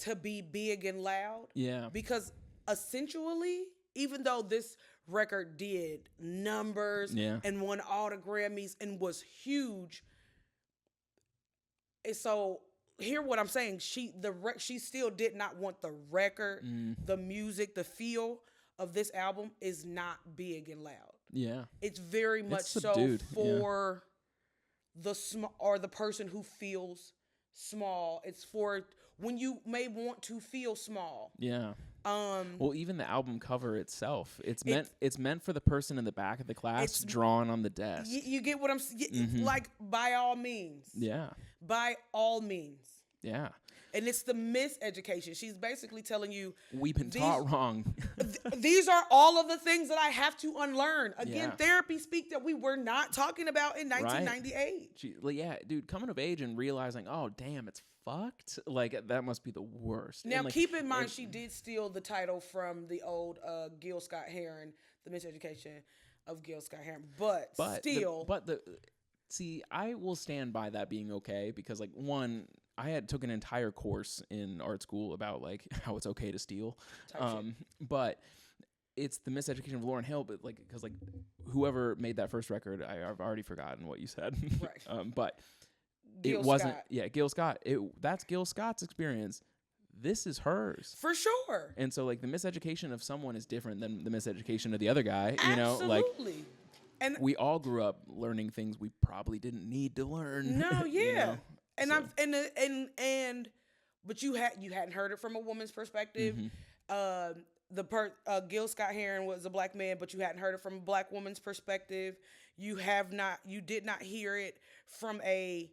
to be big and loud. Yeah. Because essentially, even though this record did numbers and won all the Grammys and was huge, and so hear what I'm saying. She still did not want the record, the music, the feel of this album is not big and loud. Yeah. It's very much subdued, so for the the person who feels small. It's for when you may want to feel small. Yeah. Well, even the album cover itself, it's meant for the person in the back of the class drawn on the desk. You get what I'm saying? Like, by all means. Yeah. By all means. Yeah. And it's the miseducation. She's basically telling you, we've been taught wrong. These are all of the things that I have to unlearn. Again, Yeah. therapy speak that we were not talking about in 1998. Yeah, dude, coming of age and realizing, oh, damn, it's fucked. Like, that must be the worst. Now, and, like, keep in mind, she did steal the title from the old Gil Scott-Heron, the miseducation of Gil Scott-Heron. But still. See, I will stand by that being okay because, like, one, I took an entire course in art school about, like, how it's okay to steal. But it's the miseducation of Lauryn Hill, but, like, because, like, whoever made that first record, I've already forgotten what you said. Right. But Gil it wasn't, Scott. yeah, Gil Scott. That's Gil Scott's experience. This is hers. For sure. And so, like, the miseducation of someone is different than the miseducation of the other guy. You know, like, Absolutely. And we all grew up learning things we probably didn't need to learn. no, yeah. You know? And So. but you hadn't heard it from a woman's perspective. Mm-hmm. Gil Scott-Heron was a black man, but you hadn't heard it from a black woman's perspective. You did not hear it from I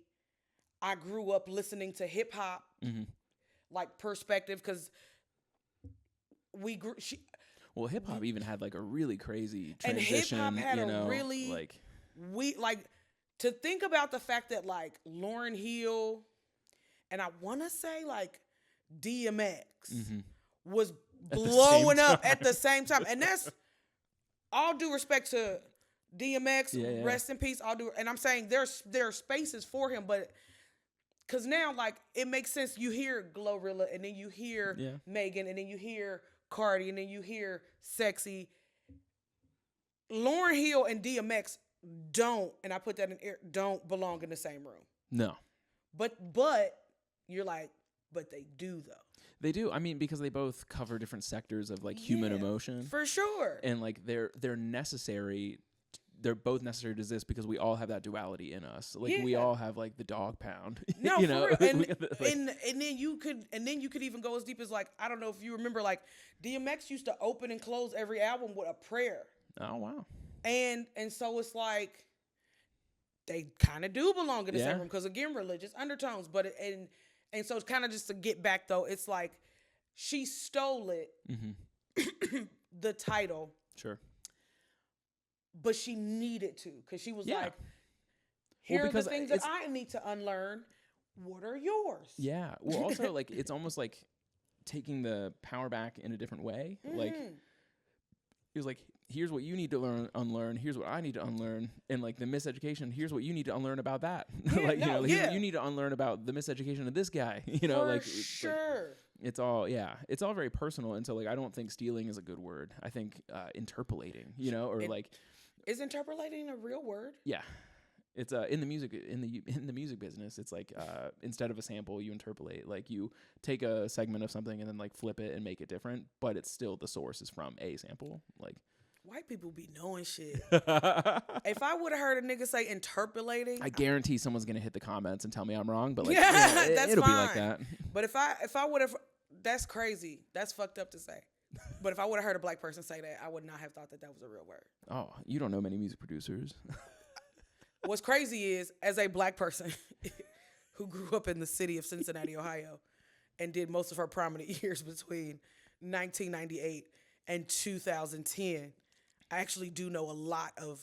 grew up listening to hip hop like perspective, because we grew. Well, hip hop even had like a really crazy transition. And hip hop had a really like to think about the fact that like Lauryn Hill and I want to say like DMX was blowing up at the same time, and that's all due respect to DMX. Yeah. Rest in peace. And I'm saying there are spaces for him, but because now like it makes sense. You hear Glorilla, and then you hear Megan, and then you hear Cardi, and then you hear Sexy. Lauryn Hill and DMX don't, and I put that in air, don't belong in the same room. No. But you're like, but they do though. They do. I mean, because they both cover different sectors of like human emotion. For sure. And like they're necessary. They're both necessary to exist because we all have that duality in us. Like we all have like the dog pound. No, you know? for real. And then you could even go as deep as like, I don't know if you remember, like DMX used to open and close every album with a prayer. Oh wow. And so it's like they kind of do belong in the same room because again, religious undertones. But and so it's kind of just to get back though, it's like she stole it, the title. Sure. But she needed to, because she was like, here are the things that I need to unlearn. What are yours? Yeah. Well, also, like, it's almost like taking the power back in a different way. Like, it was like, here's what you need to unlearn. Here's what I need to unlearn. And, like, the miseducation, here's what you need to unlearn about that. Here's what you need to unlearn about the miseducation of this guy. You know, For sure. It's all very personal. And so, like, I don't think stealing is a good word. I think interpolating, you know, or like... Is interpolating a real word? Yeah, it's in the music business. It's like instead of a sample, you interpolate. Like you take a segment of something and then like flip it and make it different, but it's still the source is from a sample. Like white people be knowing shit. If I would have heard a nigga say interpolating, I guarantee someone's gonna hit the comments and tell me I'm wrong. But like, that's it'll fine. be like that. But if I would have, that's crazy. That's fucked up to say. But if I would have heard a black person say that, I would not have thought that was a real word. Oh, you don't know many music producers. What's crazy is, as a black person who grew up in the city of Cincinnati, Ohio, and did most of her prominent years between 1998 and 2010, I actually do know a lot of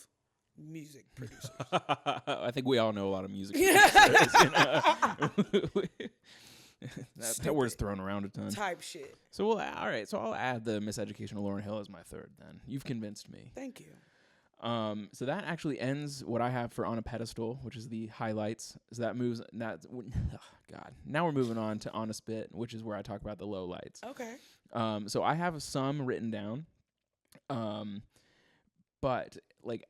music producers. I think we all know a lot of music. Producers, you know? that word's thrown around a ton. Type shit. So all right. So I'll add the Miseducation of Lauryn Hill as my third. Then you've convinced me. Thank you. So that actually ends what I have for On a Pedestal, which is the highlights. So that moves. God. Now we're moving on to On a Spit, which is where I talk about the lowlights. Okay. So I have some written down. But like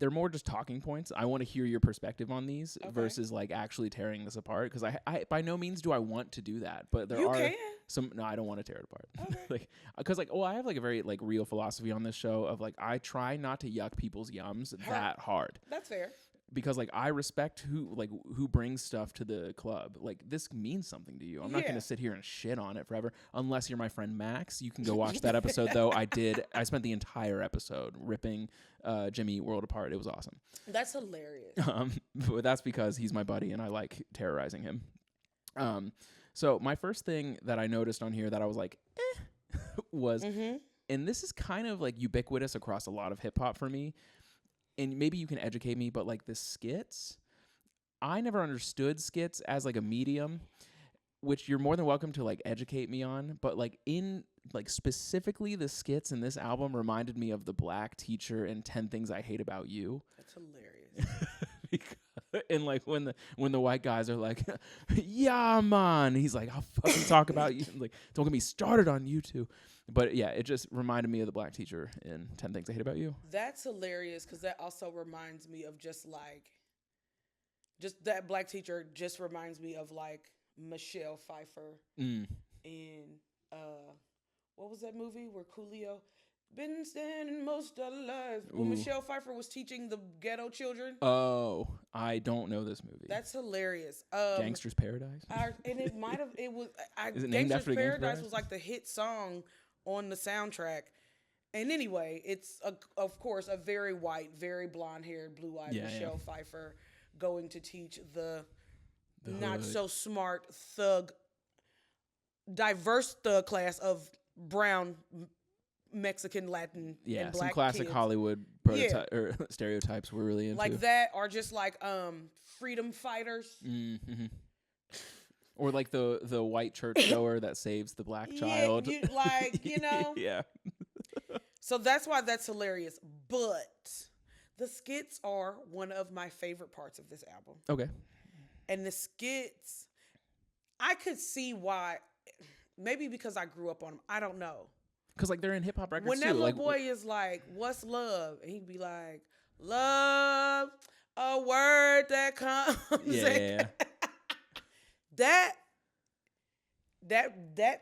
they're more just talking points. I want to hear your perspective on these versus like actually tearing this apart, because I by no means do I want to do that, but there are some. No, I don't want to tear it apart. Okay. I have like a very like real philosophy on this show of like I try not to yuck people's yums that hard. That's fair. Because like I respect who brings stuff to the club. Like this means something to you. I'm not going to sit here and shit on it forever unless you're my friend Max. You can go watch that episode though. I spent the entire episode ripping Jimmy Eat World apart. It was awesome. That's hilarious. But that's because he's my buddy and I like terrorizing him. So my first thing that I noticed on here that I was like, was, and this is kind of like ubiquitous across a lot of hip hop for me. And maybe you can educate me, but like the skits, I never understood skits as like a medium, which you're more than welcome to like educate me on. But like specifically the skits in this album reminded me of The Black Teacher and 10 Things I Hate About You. That's hilarious. And like when the white guys are like, yeah, man, he's like, I'll fucking talk about you. Like, don't get me started on you two. But yeah, it just reminded me of The Black Teacher in 10 Things I Hate About You. That's hilarious because that also reminds me of just that Black Teacher just reminds me of like Michelle Pfeiffer in what was that movie where Coolio been standing most of life when Michelle Pfeiffer was teaching the ghetto children. Oh, I don't know this movie. That's hilarious. Gangster's Paradise. And it might have. It was. Is it named after Paradise was like the hit song on the soundtrack. And anyway, it's of course a very white, very blonde-haired, blue-eyed Michelle Pfeiffer going to teach the not so smart diverse thug class of brown, Mexican, Latin, and black some classic kids. Hollywood or stereotypes we're really into. Like that, or just like freedom fighters. Mm-hmm. Or like the white church goer that saves the black child. Yeah. So that's why that's hilarious. But the skits are one of my favorite parts of this album. Okay. And the skits, I could see why. Maybe because I grew up on them. I don't know. Because like they're in hip hop records when too. When that little boy is like, "What's love?" and he'd be like, "Love, a word that comes." Yeah. That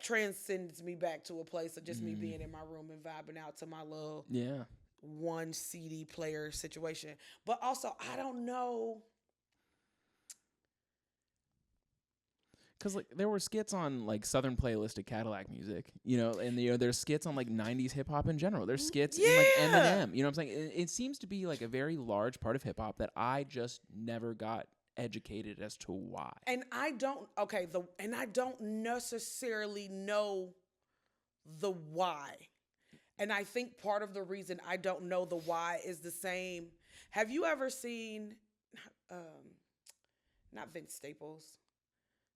transcends me back to a place of just me being in my room and vibing out to my little one CD player situation. But also, I don't know. Because like there were skits on like Southern Playlistic Cadillac Music, and there's skits on like 90s hip hop in general. There's skits in like Eminem, you know what I'm saying? It seems to be like a very large part of hip hop that I just never got educated as to why. And I don't necessarily know the why. And I think part of the reason I don't know the why is the same. Have you ever seen not Vince Staples?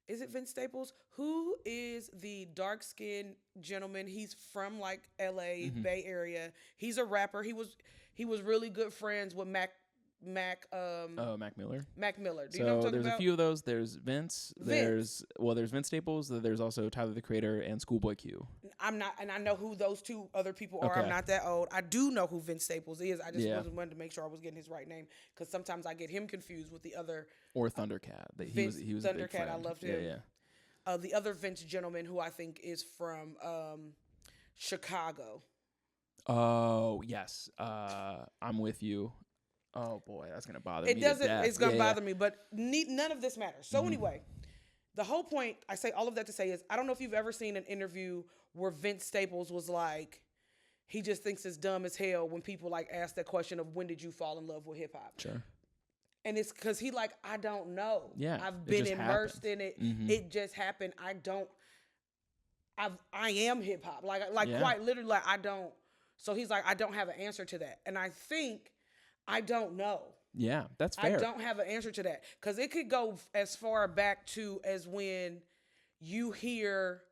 Is it Vince Staples? Who is the dark-skinned gentleman? He's from like LA, Bay Area. He's a rapper. He was really good friends with Mac Miller. Mac Miller. Do you know what I'm talking there's about? A few of those. There's Vince. There's Vince Staples. There's also Tyler the Creator and Schoolboy Q. I'm not, and I know who those two other people are. Okay. I'm not that old. I do know who Vince Staples is. I just wanted to make sure I was getting his right name because sometimes I get him confused with the other. Or Thundercat. He was Thundercat. A big friend. I loved him. Yeah. The other Vince gentleman who I think is from Chicago. Oh yes, I'm with you. Oh boy, that's gonna bother me. It's gonna bother me, but none of this matters. So anyway, the whole point, I say all of that to say is, I don't know if you've ever seen an interview where Vince Staples was like, he just thinks it's dumb as hell when people like ask that question of when did you fall in love with hip hop? Sure. And it's because he like, I don't know. Yeah, I've been immersed in it. It just happened. I am hip hop. Like quite literally, like I don't. So he's like, I don't have an answer to that. And I think I don't know. Yeah, that's fair. I don't have an answer to that. Because it could go as far back to as when you hear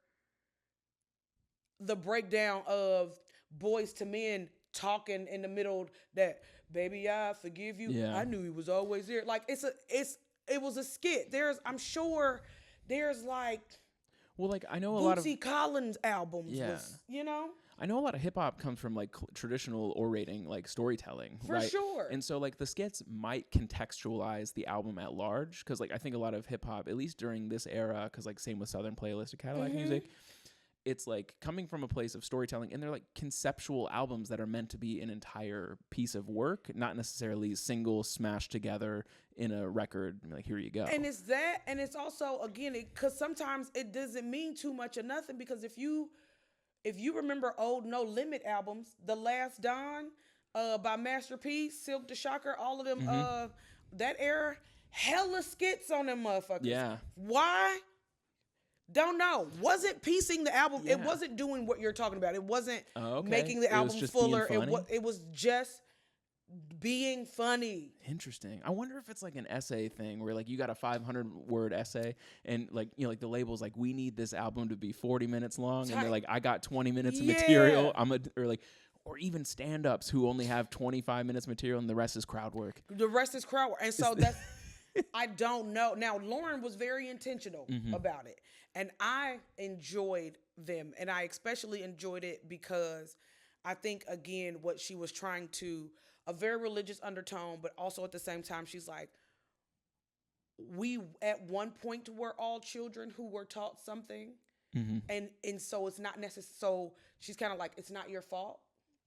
the breakdown of Boys to Men talking in the middle that, baby, I forgive you. Yeah. I knew he was always there. Like, it was a skit. I'm sure there's like well, like I know a lot of Bootsy Collins albums. Yeah. Was, you know? I know a lot of hip hop comes from like traditional orating, like storytelling, For right? sure. And so like the skits might contextualize the album at large, because like I think a lot of hip hop, at least during this era, because like same with Southern Playlist or Cadillac music, it's like coming from a place of storytelling, and they're like conceptual albums that are meant to be an entire piece of work, not necessarily single smashed together in a record. Like, here you go. And it's that, and it's also, again, because sometimes it doesn't mean too much or nothing, because if you remember old No Limit albums, The Last Don by Master P, Silk the Shocker, all of them, that era, hella skits on them motherfuckers. Yeah. Why? Don't know. Wasn't piecing the album. Yeah. It wasn't doing what you're talking about. It wasn't Okay. making the It was album just being fuller. funny? It was just being funny. Interesting. I wonder if it's like an essay thing where like you got a 500-word essay, and like, you know, like the label's like, we need this album to be 40 minutes long, and they're like, I got 20 minutes of material. Or even stand-ups who only have 25 minutes material and the rest is crowd work. The rest is crowd work. And so that's I don't know. Now, Lauryn was very intentional about it, and I enjoyed them, and I especially enjoyed it because I think, again, what she was trying to, a very religious undertone, but also at the same time, she's like, we at one point were all children who were taught something, and so it's not necessary. So she's kind of like, it's not your fault.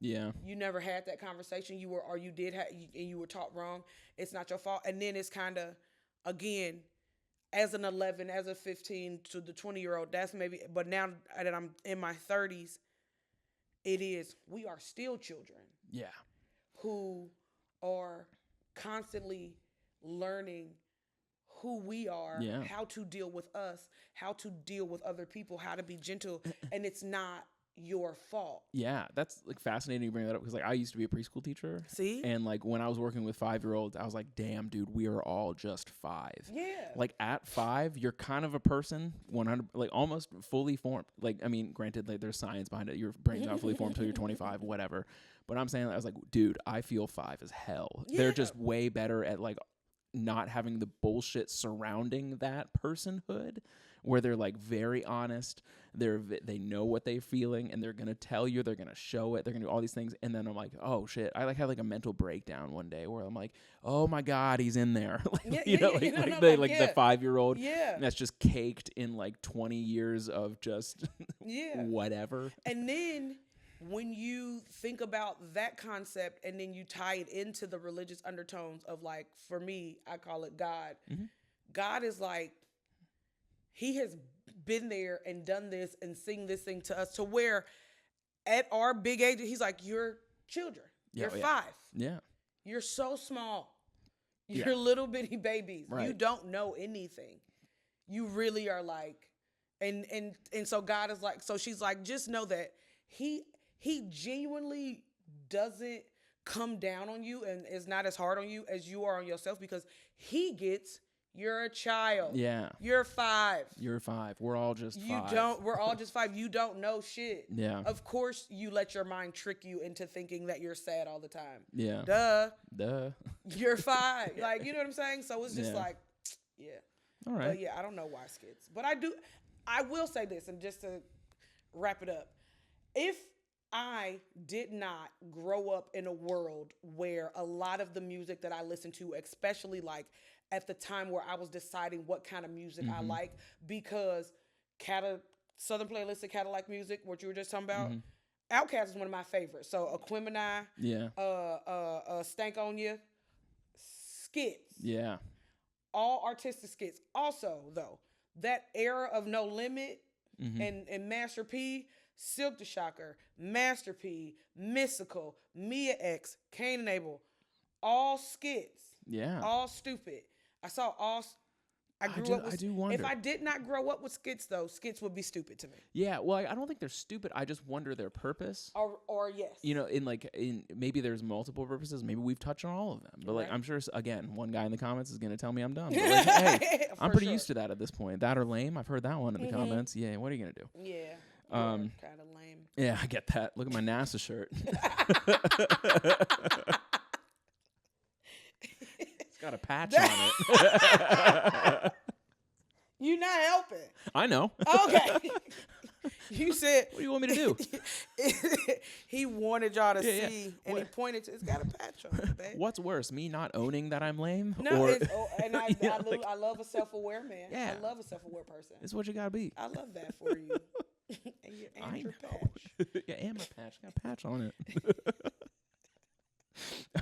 Yeah. You never had that conversation. You were, or you did have, and you were taught wrong. It's not your fault. And then it's kind of, again, as an 11, as a 15 to the 20-year-old, that's maybe, but now that I'm in my 30s, it is, we are still children. Yeah. Who are constantly learning who we are, Yeah. how to deal with us, how to deal with other people, how to be gentle, and it's not your fault. Yeah, that's like fascinating to bring that up, because like I used to be a preschool teacher. See? And like when I was working with 5-year-olds, I was like, damn, dude, we are all just 5. Yeah. Like at 5, you're kind of a person, 100, like almost fully formed. Like, I mean, granted, like there's science behind it. Your brain's not fully formed until you're 25, whatever. But I'm saying, I was like, dude, I feel 5 as hell. Yeah. They're just way better at like not having the bullshit surrounding that personhood, where they're like very honest. They know what they're feeling, and they're gonna tell you. They're gonna show it. They're gonna do all these things. And then I'm like, oh shit! I like had like a mental breakdown one day where I'm like, oh my god, he's in there. Like, the 5-year-old. Yeah. That's just caked in like 20 years of just whatever. And then when you think about that concept, and then you tie it into the religious undertones of, like, for me, I call it God. God is like, he has been there and done this and sing this thing to us, to where at our big age, he's like, you're children. You're 5. Yeah. You're so small. You're little bitty babies. Right. You don't know anything. You really are like, and so God is like, so she's like, just know that he genuinely doesn't come down on you and is not as hard on you as you are on yourself, because he gets, you're a child. Yeah. You're 5. You're 5. We're all just 5. We're all just 5. You don't know shit. Yeah. Of course you let your mind trick you into thinking that you're sad all the time. Yeah. Duh. You're 5. Like, you know what I'm saying? So it's just like, yeah. All right. But yeah, I don't know why skits. But I will say this, and just to wrap it up. If I did not grow up in a world where a lot of the music that I listened to, especially like at the time where I was deciding what kind of music I like, because Southern Playlist of Cadillac music, what you were just talking about, Outkast is one of my favorites. So Aquemini, Stank On Ya, skits. Yeah. All artistic skits. Also, though, that era of No Limit and Master P, Silk the Shocker, Master P, Mystical, Mia X, Cain and Abel, all skits. Yeah. All stupid. I saw I grew up with, I do wonder. if I did not grow up with skits, though, skits would be stupid to me. Yeah, well, I don't think they're stupid. I just wonder their purpose. Or yes. You know, in maybe there's multiple purposes. Maybe we've touched on all of them. But like, Right. I'm sure again, one guy in the comments is gonna tell me I'm dumb. But like, hey, I'm For pretty sure. used to that at this point. That or lame. I've heard that one in the comments. Yeah, what are you gonna do? Yeah. Um, Kind of lame. Yeah, I get that. Look at my NASA shirt. It's got a patch on it. You not helping. I know. Okay. You said. What do you want me to do? He wanted y'all to Yeah, see, yeah. and he What- pointed to. It's got a patch on it, babe. What's worse, me not owning that I'm lame, No, or and Yeah, like- I love a self-aware man. Yeah. I love a self-aware person. it's what you gotta be. I love that for you. And your I your know. patch. Yeah, and my patch. Got a patch on it.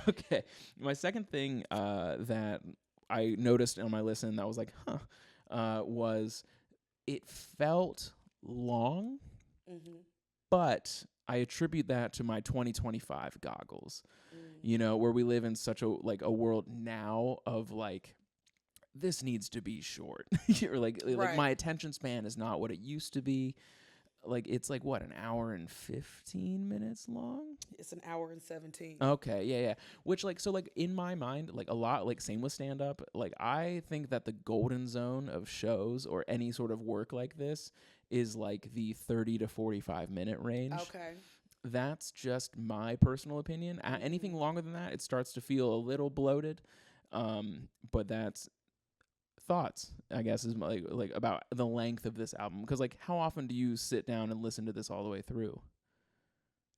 Okay. My second thing that I noticed on my listen that was like, was it felt long, but I attribute that to my 2025 goggles. You know, where we live in such a world now of like, this needs to be short. Or like Right. my attention span is not what it used to be. Like, it's like what, an hour and 15 minutes long? It's an hour and 17. Okay, yeah. Which like, so like in my mind, like a lot, like same with stand up, like I think that the golden zone of shows or any sort of work like this is like the 30 to 45 minute range. Okay. That's just my personal opinion. Anything longer than that, it starts to feel a little bloated. But that's thoughts, I guess, is like about the length of this album. Because like, how often do you sit down and listen to this all the way through?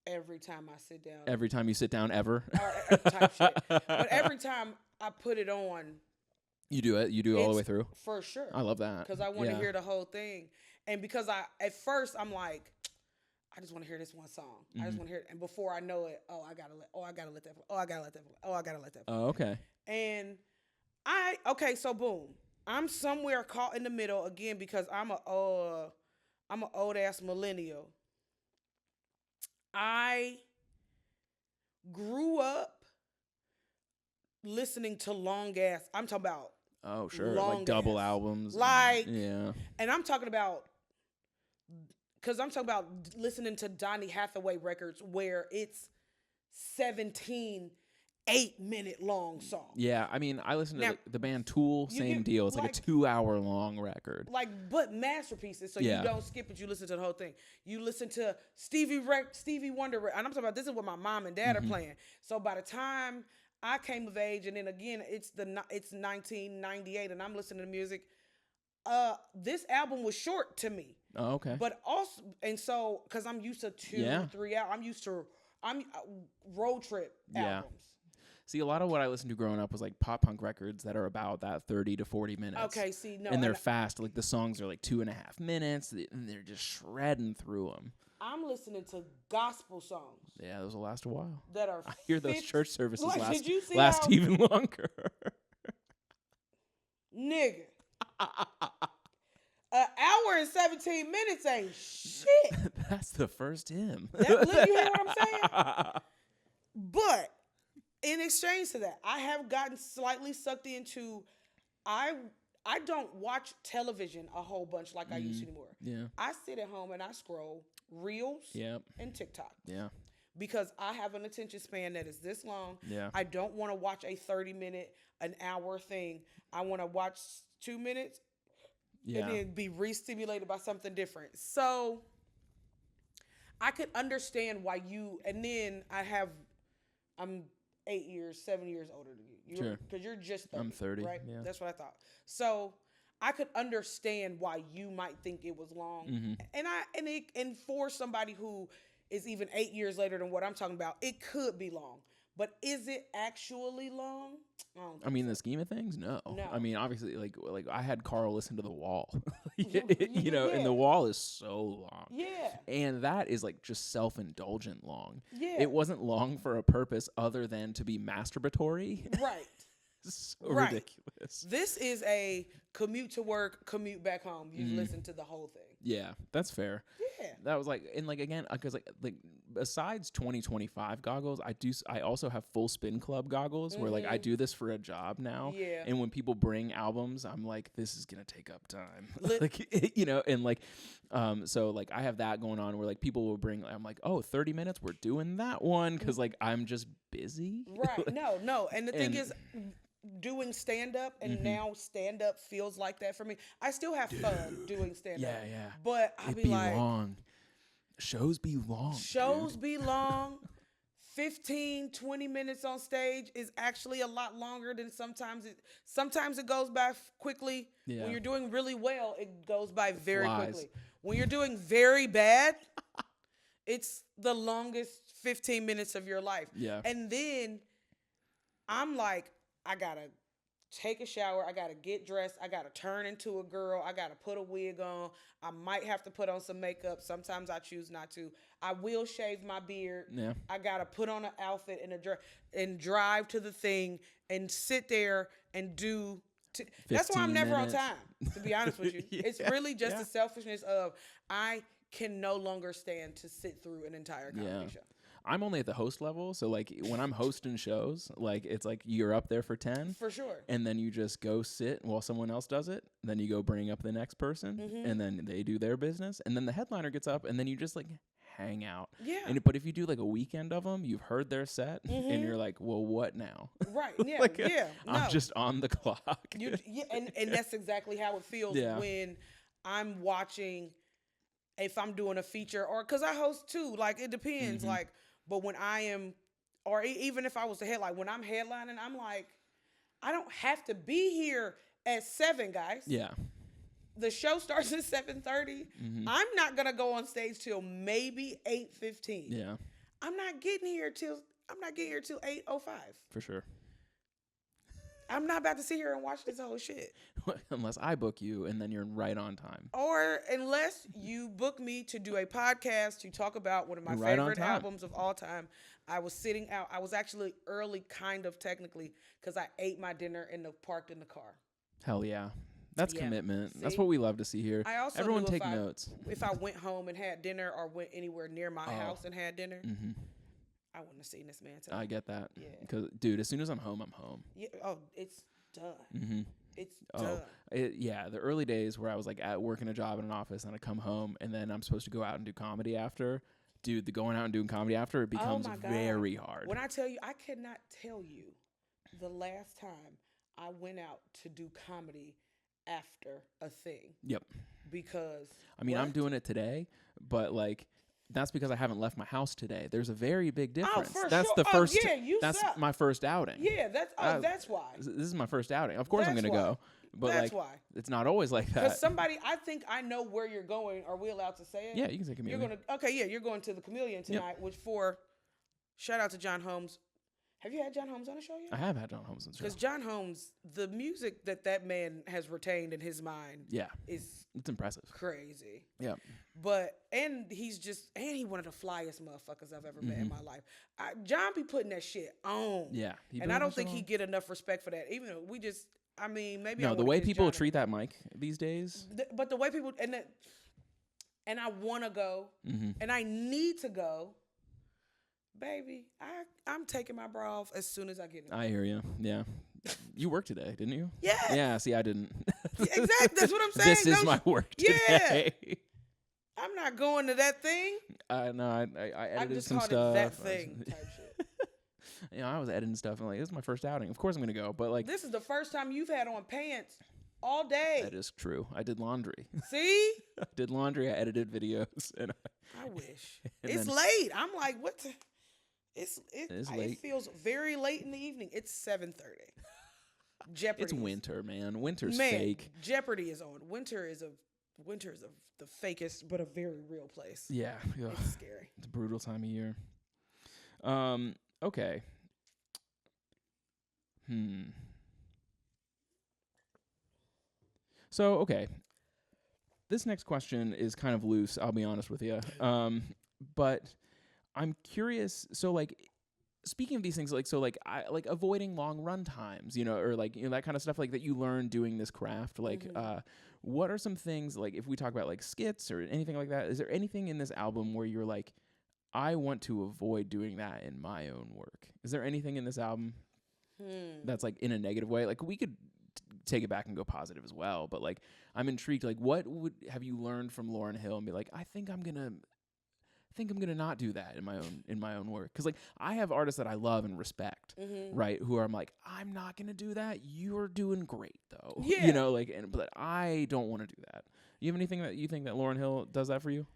Every time I sit down. Every time you sit down, ever? Or type shit. But every time I put it on. You do it? You do it all the way through? For sure. I love that. Because I want to Yeah. hear the whole thing. And because at first I'm like, I just want to hear this one song. I just want to hear it. And before I know it, I gotta let that. Oh, I gotta let that. Oh, okay. And so boom. I'm somewhere caught in the middle again because I'm a old ass millennial. I grew up listening to long ass. I'm talking about Oh, sure. long Like double ass. albums. Like- Yeah. And I'm talking about, because I'm talking about listening to Donny Hathaway records where it's 17 8-minute long songs. Yeah, I mean, I listen to Now, the band Tool, you same get, deal. It's like like- a 2-hour long record. Like, but masterpieces, so Yeah. you don't skip it. You listen to the whole thing. You listen to Stevie Wonder, and I'm talking about this is what my mom and dad are playing. So by the time I came of age, and then again, it's 1998, and I'm listening to music. This album was short to me, Oh, okay. but also, and so because I'm used to 2, Yeah. 3 hours, I'm road trip Yeah. albums. See, a lot of what I listened to growing up was like pop punk records that are about that 30 to 40 minutes. Okay, see, no, and they're fast. Like the songs are like 2.5 minutes, and they're just shredding through them. I'm listening to gospel songs Yeah, those will last a while. that are. I hear those church services Like, last did you see last how- even longer. Nigga. An hour and 17 minutes ain't shit. That's the first hymn. Look, you hear what I'm saying? But in exchange to that, I have gotten slightly sucked into. I don't watch television a whole bunch like I used to anymore. Yeah. I sit at home and I scroll Reels Yep. and TikTok Yeah. because I have an attention span that is this long. Yeah. I don't want to watch a 30-minute, an hour thing. I want to watch 2 minutes Yeah. and then be re-stimulated by something different. So I could understand why you, and then I'm 7 years older than you. Sure. Because you're just 30. I'm 30, Right? yeah. That's what I thought. So I could understand why you might think it was long. Mm-hmm. And for somebody who is even 8 years later than what I'm talking about, it could be long. But is it actually long? I mean, the scheme of things, no. No. I mean, obviously, like I had Carl listen to The Wall, you know, and Yeah. The Wall is so long. Yeah. And that is like just self-indulgent long. Yeah. It wasn't long for a purpose other than to be masturbatory. Right. So Right. ridiculous. This is a commute to work, commute back home. You listen to the whole thing. Yeah, that's fair. Yeah. That was like, and like again, because like besides 2025 goggles, I also have full spin club goggles where like I do this for a job now. Yeah. And when people bring albums, I'm like, this is gonna take up time. Like, you know, and like, so like I have that going on where like people will bring. I'm like, oh, 30 minutes, we're doing that one because like I'm just busy. Right. No. And the thing is, doing stand-up and now stand-up feels like that for me. I still have fun doing stand-up. Yeah. But I'll It'd be like, long. Shows be long. Shows be long. 15, 20 minutes on stage is actually a lot longer than sometimes it goes by quickly. Yeah. When you're doing really well, it goes by very flies. quickly. When you're doing very bad, it's the longest 15 minutes of your life. Yeah. And then I'm like, I gotta take a shower. I gotta get dressed. I gotta turn into a girl. I gotta put a wig on. I might have to put on some makeup. Sometimes I choose not to. I will shave my beard. Yeah. I gotta put on an outfit and drive to the thing and sit there and do. That's why I'm never minutes. on time. To be honest with you, it's really just the selfishness of I can no longer stand to sit through an entire comedy show. I'm only at the host level, so like when I'm hosting shows, like it's like you're up there for 10. For sure. And then you just go sit while someone else does it. Then you go bring up the next person, and then they do their business, and then the headliner gets up, and then you just like hang out. Yeah. But if you do like a weekend of them, you've heard their set, and you're like, well, what now? Right. Yeah. Like, yeah. I'm just on the clock. And that's exactly how it feels when I'm watching. If I'm doing a feature or because I host too, like it depends. Like, but when I am, or even if I was the headline, when I'm headlining, I'm like, I don't have to be here at 7, guys. Yeah. The show starts at 7:30. I'm not gonna go on stage till maybe 8:15. Yeah. I'm not getting here till 8:05. For sure. I'm not about to sit here and watch this whole shit. Unless I book you, and then you're right on time. Or unless you book me to do a podcast to talk about one of my favorite albums of all time. I was sitting out. I was actually early, kind of technically, because I ate my dinner parked in the car. Hell yeah. That's commitment. See? That's what we love to see here. I also Everyone knew take notes. If I went home and had dinner or went anywhere near my house and had dinner, I wouldn't have seen this man today. I get that. Yeah. Because, dude, as soon as I'm home, I'm home. Yeah. Oh, it's done. It's done. The early days where I was like at working a job in an office and I come home and then I'm supposed to go out and do comedy after. Dude, the going out and doing comedy after, it becomes very hard. When I tell you, I cannot tell you the last time I went out to do comedy after a thing. Yep. Because I mean, I'm doing it today, but like that's because I haven't left my house today. There's a very big difference. For that's sure. the first. That's my first outing. Yeah, that's why. This is my first outing. Of course, I'm That's gonna why. go, but That's like, why. it's not always like that. Because I think I know where you're going. Are we allowed to say it? Yeah, you can say Chameleon. You're going to the Chameleon tonight, which shout out to John Holmes. Have you had John Holmes on the show yet? I have had John Holmes on the show. Because John Holmes, the music that man has retained in his mind, it's impressive, crazy. Yeah, and he one of the flyest motherfuckers I've ever met in my life. John be putting that shit on. Yeah, and I don't think he get enough respect for that. Even though maybe the way people treat that mic these days. But the way people and I want to go and I need to go. Baby, I'm taking my bra off as soon as I get in. I hear you. Yeah. You worked today, didn't you? Yeah. Yeah, see, I didn't. Exactly. That's what I'm saying. This is my work today. Yeah. I'm not going to that thing. No, I edited some stuff. It that thing type shit. I was editing stuff and like, this is my first outing. Of course I'm going to go. But like, this is the first time you've had on pants all day. That is true. I did laundry. See? I did laundry. I edited videos. And I wish. It's late. I'm like, what the? It feels very late in the evening. It's 7:30. Jeopardy. It's winter, man. Winter's fake. Jeopardy is on. Winter is the fakest, but a very real place. Yeah. It's scary. It's a brutal time of year. Okay. So, okay. This next question is kind of loose, I'll be honest with you. But I'm curious. So, like, speaking of these things, like, so like I like avoiding long run times, or like, that kind of stuff like that you learn doing this craft. Like, what are some things, like, if we talk about like skits or anything like that, is there anything in this album where you're like, I want to avoid doing that in my own work? Is there anything in this album that's like in a negative way? Like, we could take it back and go positive as well, but like, I'm intrigued. Like, what have you learned from Lauryn Hill and be like, I think I'm gonna not do that in my own work? Because like, I have artists that I love and respect, right? Who I'm like, I'm not gonna do that. You're doing great though, like, but I don't want to do that. You have anything that you think that Lauryn Hill does that for you?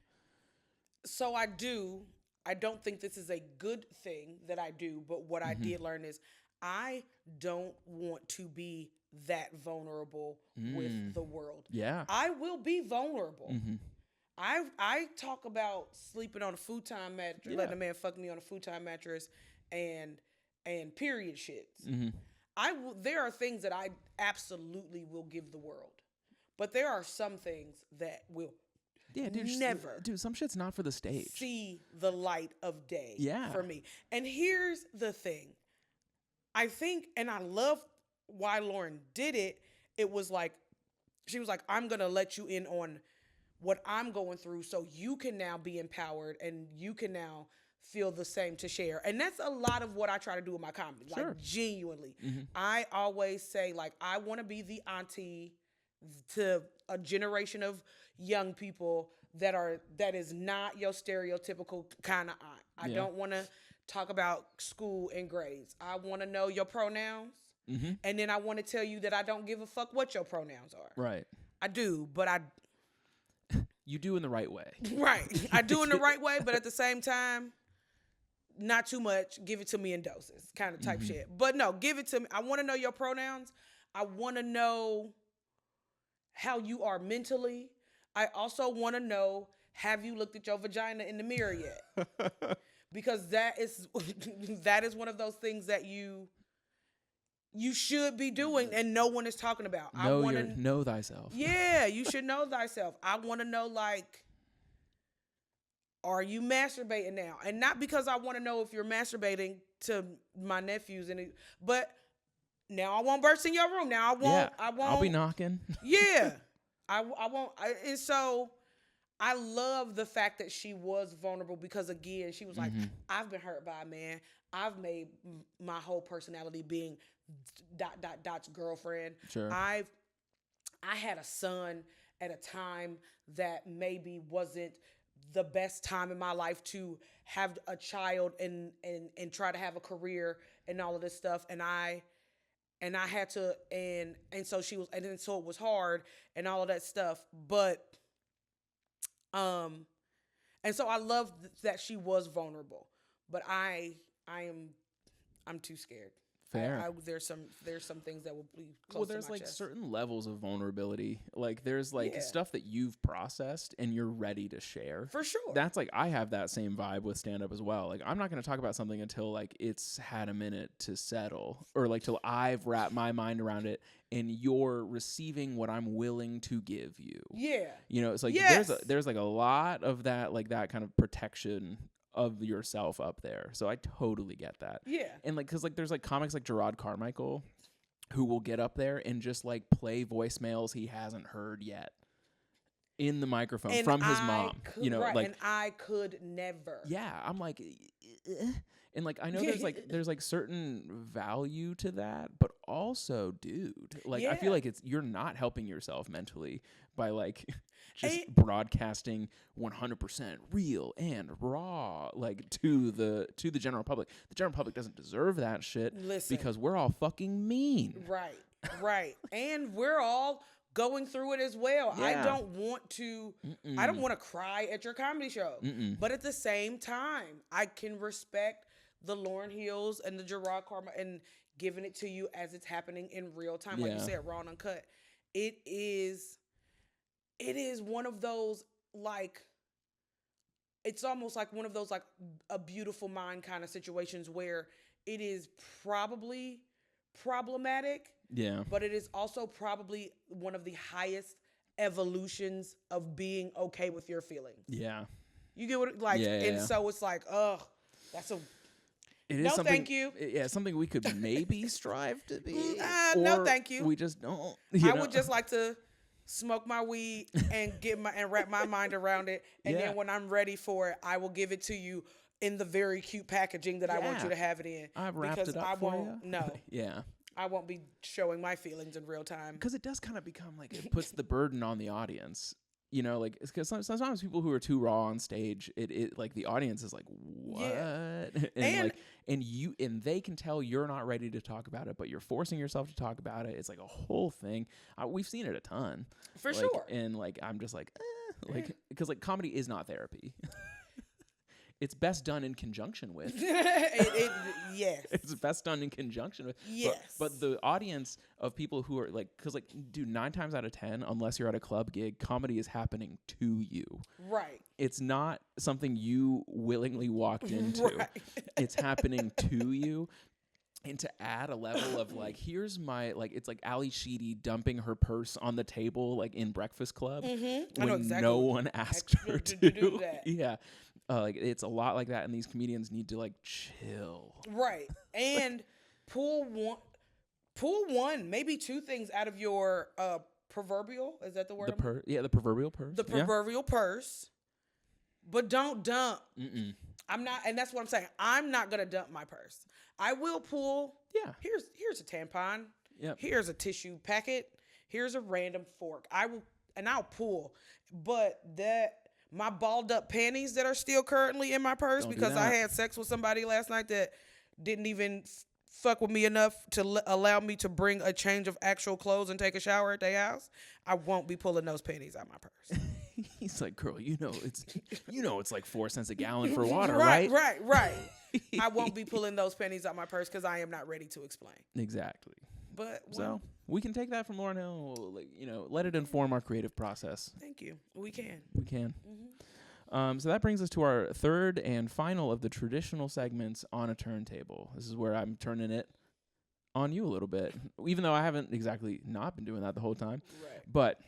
So I do. I don't think this is a good thing that I do, but what I did learn is I don't want to be that vulnerable with the world. Yeah. I will be vulnerable. I talk about sleeping on a futon mattress, letting a man fuck me on a futon mattress, and period shits. There are things that I absolutely will give the world, but there are some things that will never some shit's not for the stage. See the light of day. Yeah. For me. And here's the thing. I think, and I love why Lauryn did it. It was like, she was like, I'm gonna let you in on what I'm going through, so you can now be empowered and you can now feel the same to share. And that's a lot of what I try to do with my comedy. Sure. Like, genuinely. I always say, like, I want to be the auntie to a generation of young people that is not your stereotypical kind of aunt. I don't want to talk about school and grades. I want to know your pronouns. And then I want to tell you that I don't give a fuck what your pronouns are. Right. I do, but you do in the right way. Right. I do in the right way, but at the same time, not too much. Give it to me in doses, kind of type shit. But no, give it to me. I want to know your pronouns. I want to know how you are mentally. I also want to know, have you looked at your vagina in the mirror yet? Because that is one of those things that you should be doing and no one is talking about. Know thyself. Yeah, you should know thyself. I want to know, like, are you masturbating now? And not because I want to know if you're masturbating to my nephews, but now I won't burst in your room. Now I won't. Yeah, I won't. I'll be knocking. Yeah. I won't. And so I love the fact that she was vulnerable because, again, she was like, I've been hurt by a man. I've made my whole personality being ... girlfriend. Sure. I had a son at a time that maybe wasn't the best time in my life to have a child and try to have a career and all of this stuff. And I had to, and so she was, and then so it was hard and all of that stuff. But, and so I love that she was vulnerable, but I'm too scared. Fair. There's some things that will be close Well, to there's my like chest. certain levels of vulnerability. Like there's like stuff that you've processed and you're ready to share. For sure. That's like, I have that same vibe with stand up as well. Like, I'm not going to talk about something until like it's had a minute to settle, or like till I've wrapped my mind around it and you're receiving what I'm willing to give you. Yeah. It's like there's like a lot of that, like that kind of protection of yourself up there. So I totally get that. Yeah. And like, cause like there's like comics like Gerard Carmichael who will get up there and just like play voicemails he hasn't heard yet in the microphone and from his mom. Right, and I could never. Yeah. I'm like, and like, I know there's like certain value to that, but also, dude, like, I feel like you're not helping yourself mentally by like just broadcasting 100% real and raw, like to the general public. The general public doesn't deserve that shit. Listen, because we're all fucking mean. Right. And we're all going through it as well. Yeah. I don't want to cry at your comedy show. But at the same time, I can respect the Lauryn Hills and the Gerard Carmichael and giving it to you as it's happening in real time. Like you said, raw and uncut. It is one of those, like, it's almost like one of those, like, a Beautiful Mind kind of situations where it is probably problematic. Yeah. But it is also probably one of the highest evolutions of being okay with your feelings. Yeah. You get what, like, so it's like, that's It is No, something, thank you. Yeah, something we could maybe strive to be. No, or thank you. We just don't. I would just like to smoke my weed and wrap my mind around it, and Yeah. then when I'm ready for it, I will give it to you in the very cute packaging that I want Yeah. you to have it in. I've wrapped because it up I for won't. you. No, Yeah. I won't be showing my feelings in real time. Because it does kind of become like it puts the burden on the audience. You know, like because sometimes people who are too raw on stage, it like the audience is like, what? Yeah. and and they can tell you're not ready to talk about it, but you're forcing yourself to talk about it. It's like a whole thing. We've seen it a ton, For like, sure. And like I'm just like, like because like comedy is not therapy. It's best done in conjunction with. Yes. It's best done in conjunction with. Yes. But the audience of people who are like, because like, dude, 9 times out of 10, unless you're at a club gig, comedy is happening to you. Right. It's not something you willingly walked into. Right. It's happening to you. And to add a level of like, here's my, like, it's like Ali Sheedy dumping her purse on the table, like in Breakfast Club, I when know exactly no one asked her to to do that. Yeah. Like it's a lot like that, and these comedians need to like chill. Right. And pull one, maybe 2 things out of your proverbial. Is that the word? The proverbial purse. The proverbial purse. But don't dump. Mm-mm. I'm not, and that's what I'm saying. I'm not gonna dump my purse. I will pull. Yeah. Here's a tampon. Yep. Here's a tissue packet. Here's a random fork. I'll pull. But my balled up panties that are still currently in my purse Don't do because I that. had sex with somebody last night that didn't even fuck with me enough to allow me to bring a change of actual clothes and take a shower at their house. I won't be pulling those panties out my purse. He's like, girl, it's like 4 cents a gallon for water, Right. right? I won't be pulling those pennies out my purse because I am not ready to explain. Exactly. But So we can take that from Lauryn Hill, like, let it inform our creative process. thank you. We can. We can. Mm-hmm. So that brings us to our third and final of the traditional segments on a turntable. This is where I'm turning it on you a little bit, even though I haven't exactly not been doing that the whole time. Right. But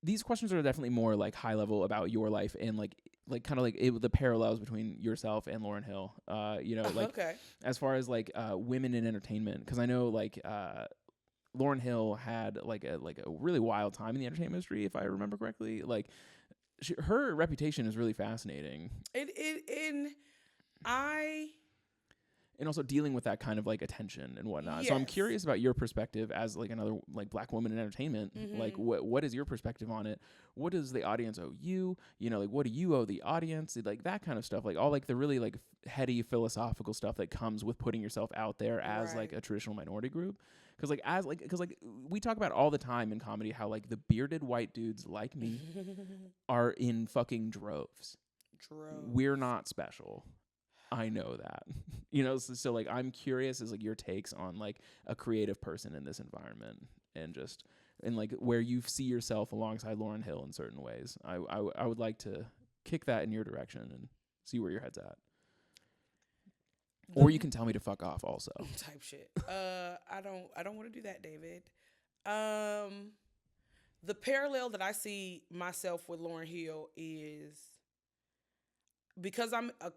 these questions are definitely more like high level about your life and like kind of like the parallels between yourself and Lauryn Hill. Okay. As far as like women in entertainment, because I know like Lauryn Hill had like a really wild time in the entertainment industry, if I remember correctly. Like her reputation is really fascinating. And also dealing with that kind of like attention and whatnot. So I'm Yes. curious about your perspective as like another like black woman in entertainment. Mhm. Like what is your perspective on it? What does the audience owe you? Like what do you owe the audience? Like that kind of stuff. Like all like the really like heady philosophical stuff that comes with putting yourself out there as like Right. a traditional minority group. Because we talk about all the time in comedy how like the bearded white dudes like me are in fucking droves. We're not special. I know that. So like I'm curious as like your takes on like a creative person in this environment and like where you see yourself alongside Lauryn Hill in certain ways. I would like to kick that in your direction and see where your head's at. Or you can tell me to fuck off also. Type shit. I don't want to do that, David. The parallel that I see myself with Lauryn Hill is because I'm a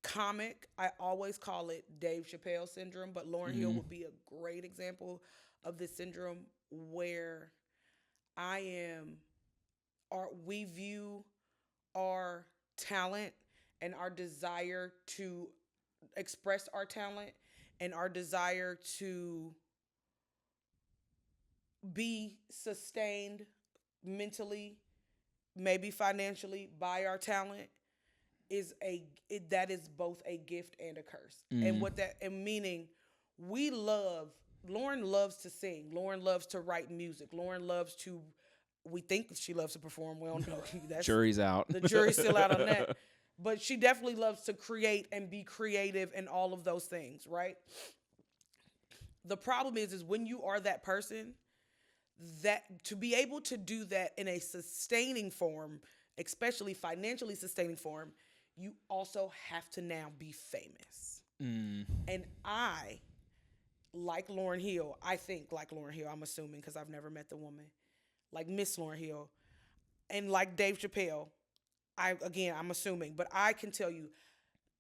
comic, I always call it Dave Chappelle syndrome, but Lauryn Hill would be a great example of this syndrome where we view our talent and our desire to express our talent and our desire to be sustained mentally, maybe financially by our talent that is both a gift and a curse. And meaning Lauryn loves to sing. Lauryn loves to write music. We think she loves to perform. We don't know. Jury's out. The jury's still out on that. But she definitely loves to create and be creative and all of those things, right? The problem is when you are that person, that to be able to do that in a sustaining form, especially financially sustaining form, you also have to now be famous. And I, like Lauryn Hill, I'm assuming because I've never met the woman, like Miss Lauryn Hill, and like Dave Chappelle, I'm assuming, but I can tell you,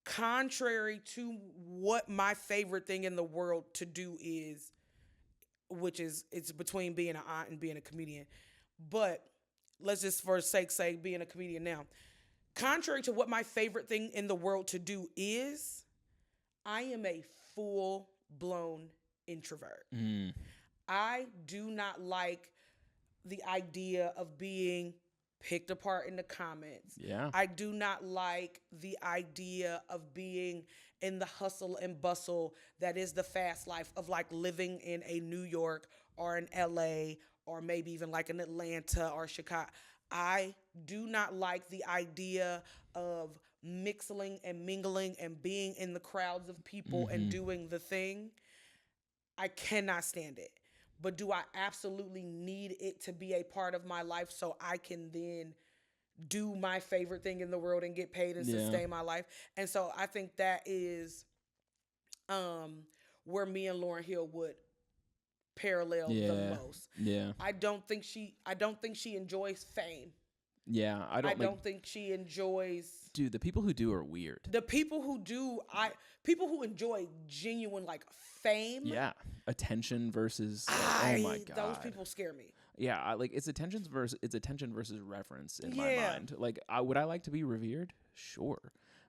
contrary to what my favorite thing in the world to do is, which is it's between being an aunt and being a comedian. But let's just for sake's sake being a comedian now. Contrary to what my favorite thing in the world to do is, I am a full-blown introvert. I do not like the idea of being picked apart in the comments. Yeah. I do not like the idea of being in the hustle and bustle that is the fast life of like living in a New York or an LA or maybe even like an Atlanta or Chicago. I do not like the idea of mixing and mingling and being in the crowds of people and doing the thing. I cannot stand it. But do I absolutely need it to be a part of my life so I can then do my favorite thing in the world and get paid and sustain my life? And so I think that is where me and Lauryn Hill would parallel the most. Yeah. I don't think she enjoys fame. Yeah. I don't think she enjoys. Dude, the people who do are weird. The people who do, people who enjoy genuine like fame. Yeah. Attention versus oh my God. Those people scare me. Yeah, it's attention versus reverence in my mind. Like, would I like to be revered? Sure.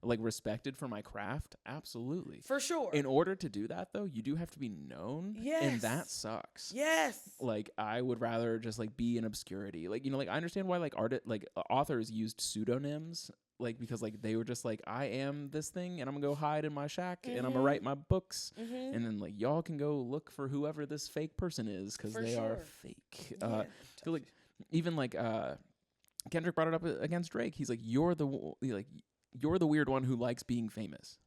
Like, respected for my craft? Absolutely. For sure. In order to do that, though, you do have to be known. Yes. And that sucks. Yes. Like, I would rather just, like, be in obscurity. Like, I understand why, like, authors used pseudonyms. Like, because, like, they were just like, I am this thing, and I'm gonna go hide in my shack, and I'm gonna write my books. And then, like, y'all can go look for whoever this fake person is, because they are fake. So, like, even, like, Kendrick brought it up against Drake. He's like, you're the weird one who likes being famous.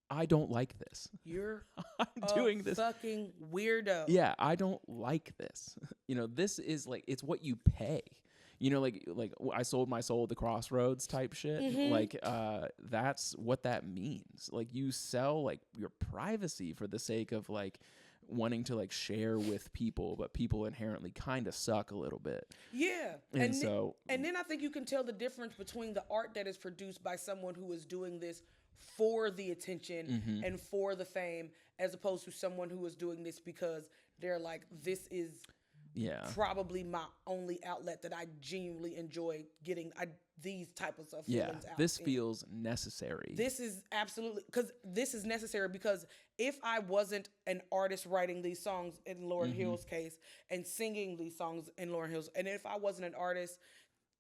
I don't like this. You're I'm doing this fucking weirdo. Yeah, I don't like this. This is like, it's what you pay. Like I sold my soul at the crossroads type shit. Like, that's what that means. Like, you sell like your privacy for the sake of like wanting to like share with people, but people inherently kind of suck a little bit. Yeah. And so then I think you can tell the difference between the art that is produced by someone who is doing this for the attention and for the fame, as opposed to someone who is doing this because they're like, this is probably my only outlet that I genuinely enjoy getting these types of feelings out. This feels necessary. This is absolutely, because this is necessary, because if I wasn't an artist writing these songs in Lauryn Hill's case and singing these songs in Lauryn Hill's, and if I wasn't an artist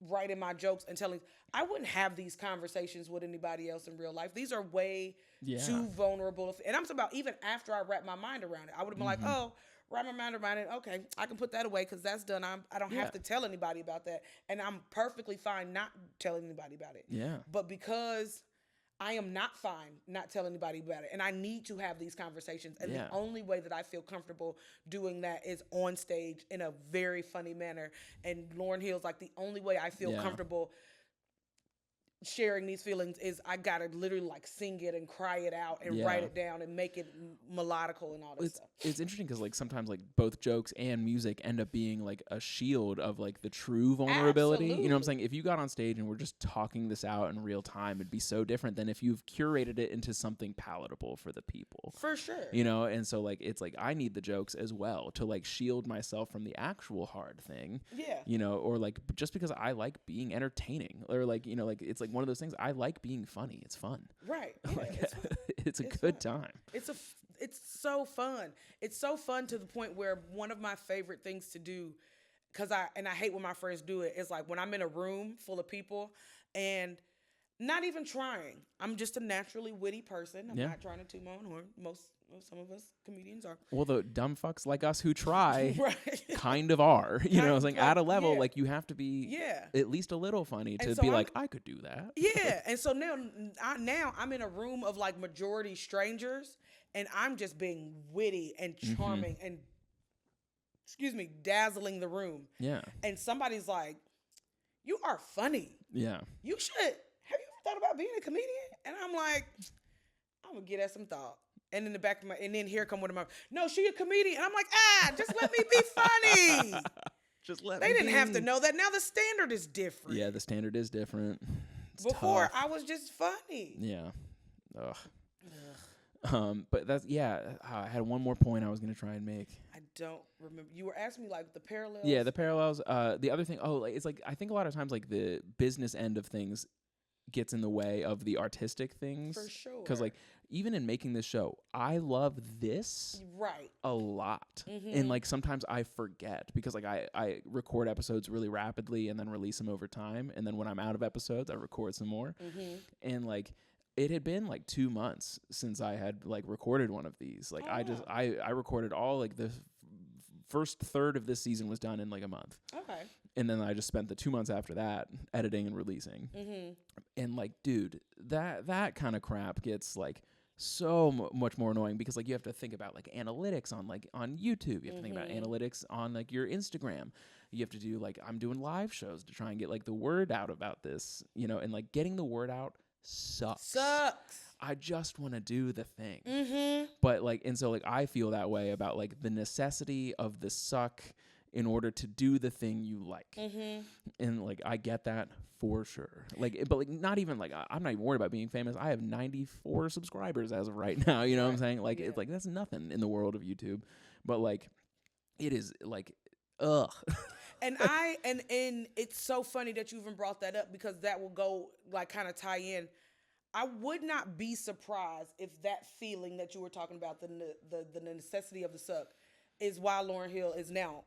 writing my jokes and telling, I wouldn't have these conversations with anybody else in real life. These are way too vulnerable. And I'm talking about even after I wrap my mind around it, I would have been like, oh, wrap my mind around it. Okay, I can put that away because that's done. I don't have to tell anybody about that. And I'm perfectly fine not telling anybody about it. Yeah. But because I am not fine not telling anybody about it, and I need to have these conversations. And the only way that I feel comfortable doing that is on stage in a very funny manner. And Lauryn Hill's like, the only way I feel comfortable sharing these feelings is I gotta literally like sing it and cry it out and write it down and make it melodical and all that stuff. It's interesting because like sometimes like both jokes and music end up being like a shield of like the true vulnerability. Absolutely. You know what I'm saying? If you got on stage and we're just talking this out in real time, it'd be so different than if you've curated it into something palatable for the people. For sure. And so like it's like I need the jokes as well to like shield myself from the actual hard thing. Yeah. Or like just because I like being entertaining, or like like it's like one of those things. I like being funny. It's fun. Right. Yeah, like, it's a good time. It's so fun. It's so fun to the point where one of my favorite things to do, because I hate when my friends do it, is like when I'm in a room full of people and not even trying. I'm just a naturally witty person. I'm not trying to toot my own horn. Some of us comedians are. Well, the dumb fucks like us who try kind of are. Like, at a level, like you have to be at least a little funny to so be like, I could do that. Yeah. And so now I'm in a room of like majority strangers, and I'm just being witty and charming and, dazzling the room. Yeah. And somebody's like, you are funny. Yeah. You should. Have you ever thought about being a comedian? And I'm like, I'm going to give that some thought. And in the back of and then here come one of my, no, she a comedian. And I'm like, just let me be funny. Just let They didn't have to know that. Now the standard is different. Yeah, the standard is different. Before, tough. I was just funny. Yeah. Ugh. But that's I had one more point I was gonna try and make. I don't remember. You were asking me like the parallels. Yeah, the parallels. The other thing. Oh, like, it's like I think a lot of times like the business end of things gets in the way of the artistic things. For sure. Because like even in making this show, I love this Right. a lot, and like sometimes I forget because like I record episodes really rapidly and then release them over time, and then when I'm out of episodes, I record some more, and like. It had been like 2 months since I had like recorded one of these. Like I recorded all like the first third of this season was done in like a month. Okay. And then I just spent the 2 months after that editing and releasing. And like, dude, that kind of crap gets like so much more annoying because like you have to think about like analytics on YouTube. You have to think about analytics on like your Instagram. You have to do like I'm doing live shows to try and get like the word out about this, and like getting the word out sucks. I just want to do the thing. But like, and so like I feel that way about like the necessity of the suck in order to do the thing you like. And like I get that for sure. Like, but like not even like I'm not even worried about being famous. I have 94 subscribers as of right now. You know what I'm saying? Like it's like that's nothing in the world of YouTube. But like it is like ugh. And it's so funny that you even brought that up because that will go like kind of tie in. I would not be surprised if that feeling that you were talking about, the necessity of the suck, is why Lauryn Hill is now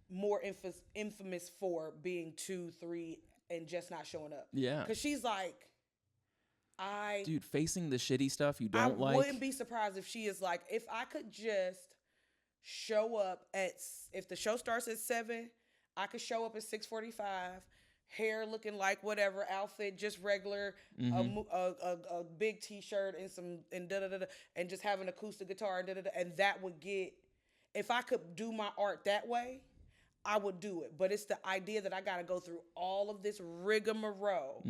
more infamous for being 2, 3, and just not showing up. Yeah. Because she's like, dude, facing the shitty stuff you don't like. I wouldn't be surprised if she is like, if I could just show up if the show starts at 7, I could show up at 6:45, hair looking like whatever, outfit just regular, a big t-shirt and and just have an acoustic guitar and that would get. If I could do my art that way, I would do it. But it's the idea that I got to go through all of this rigmarole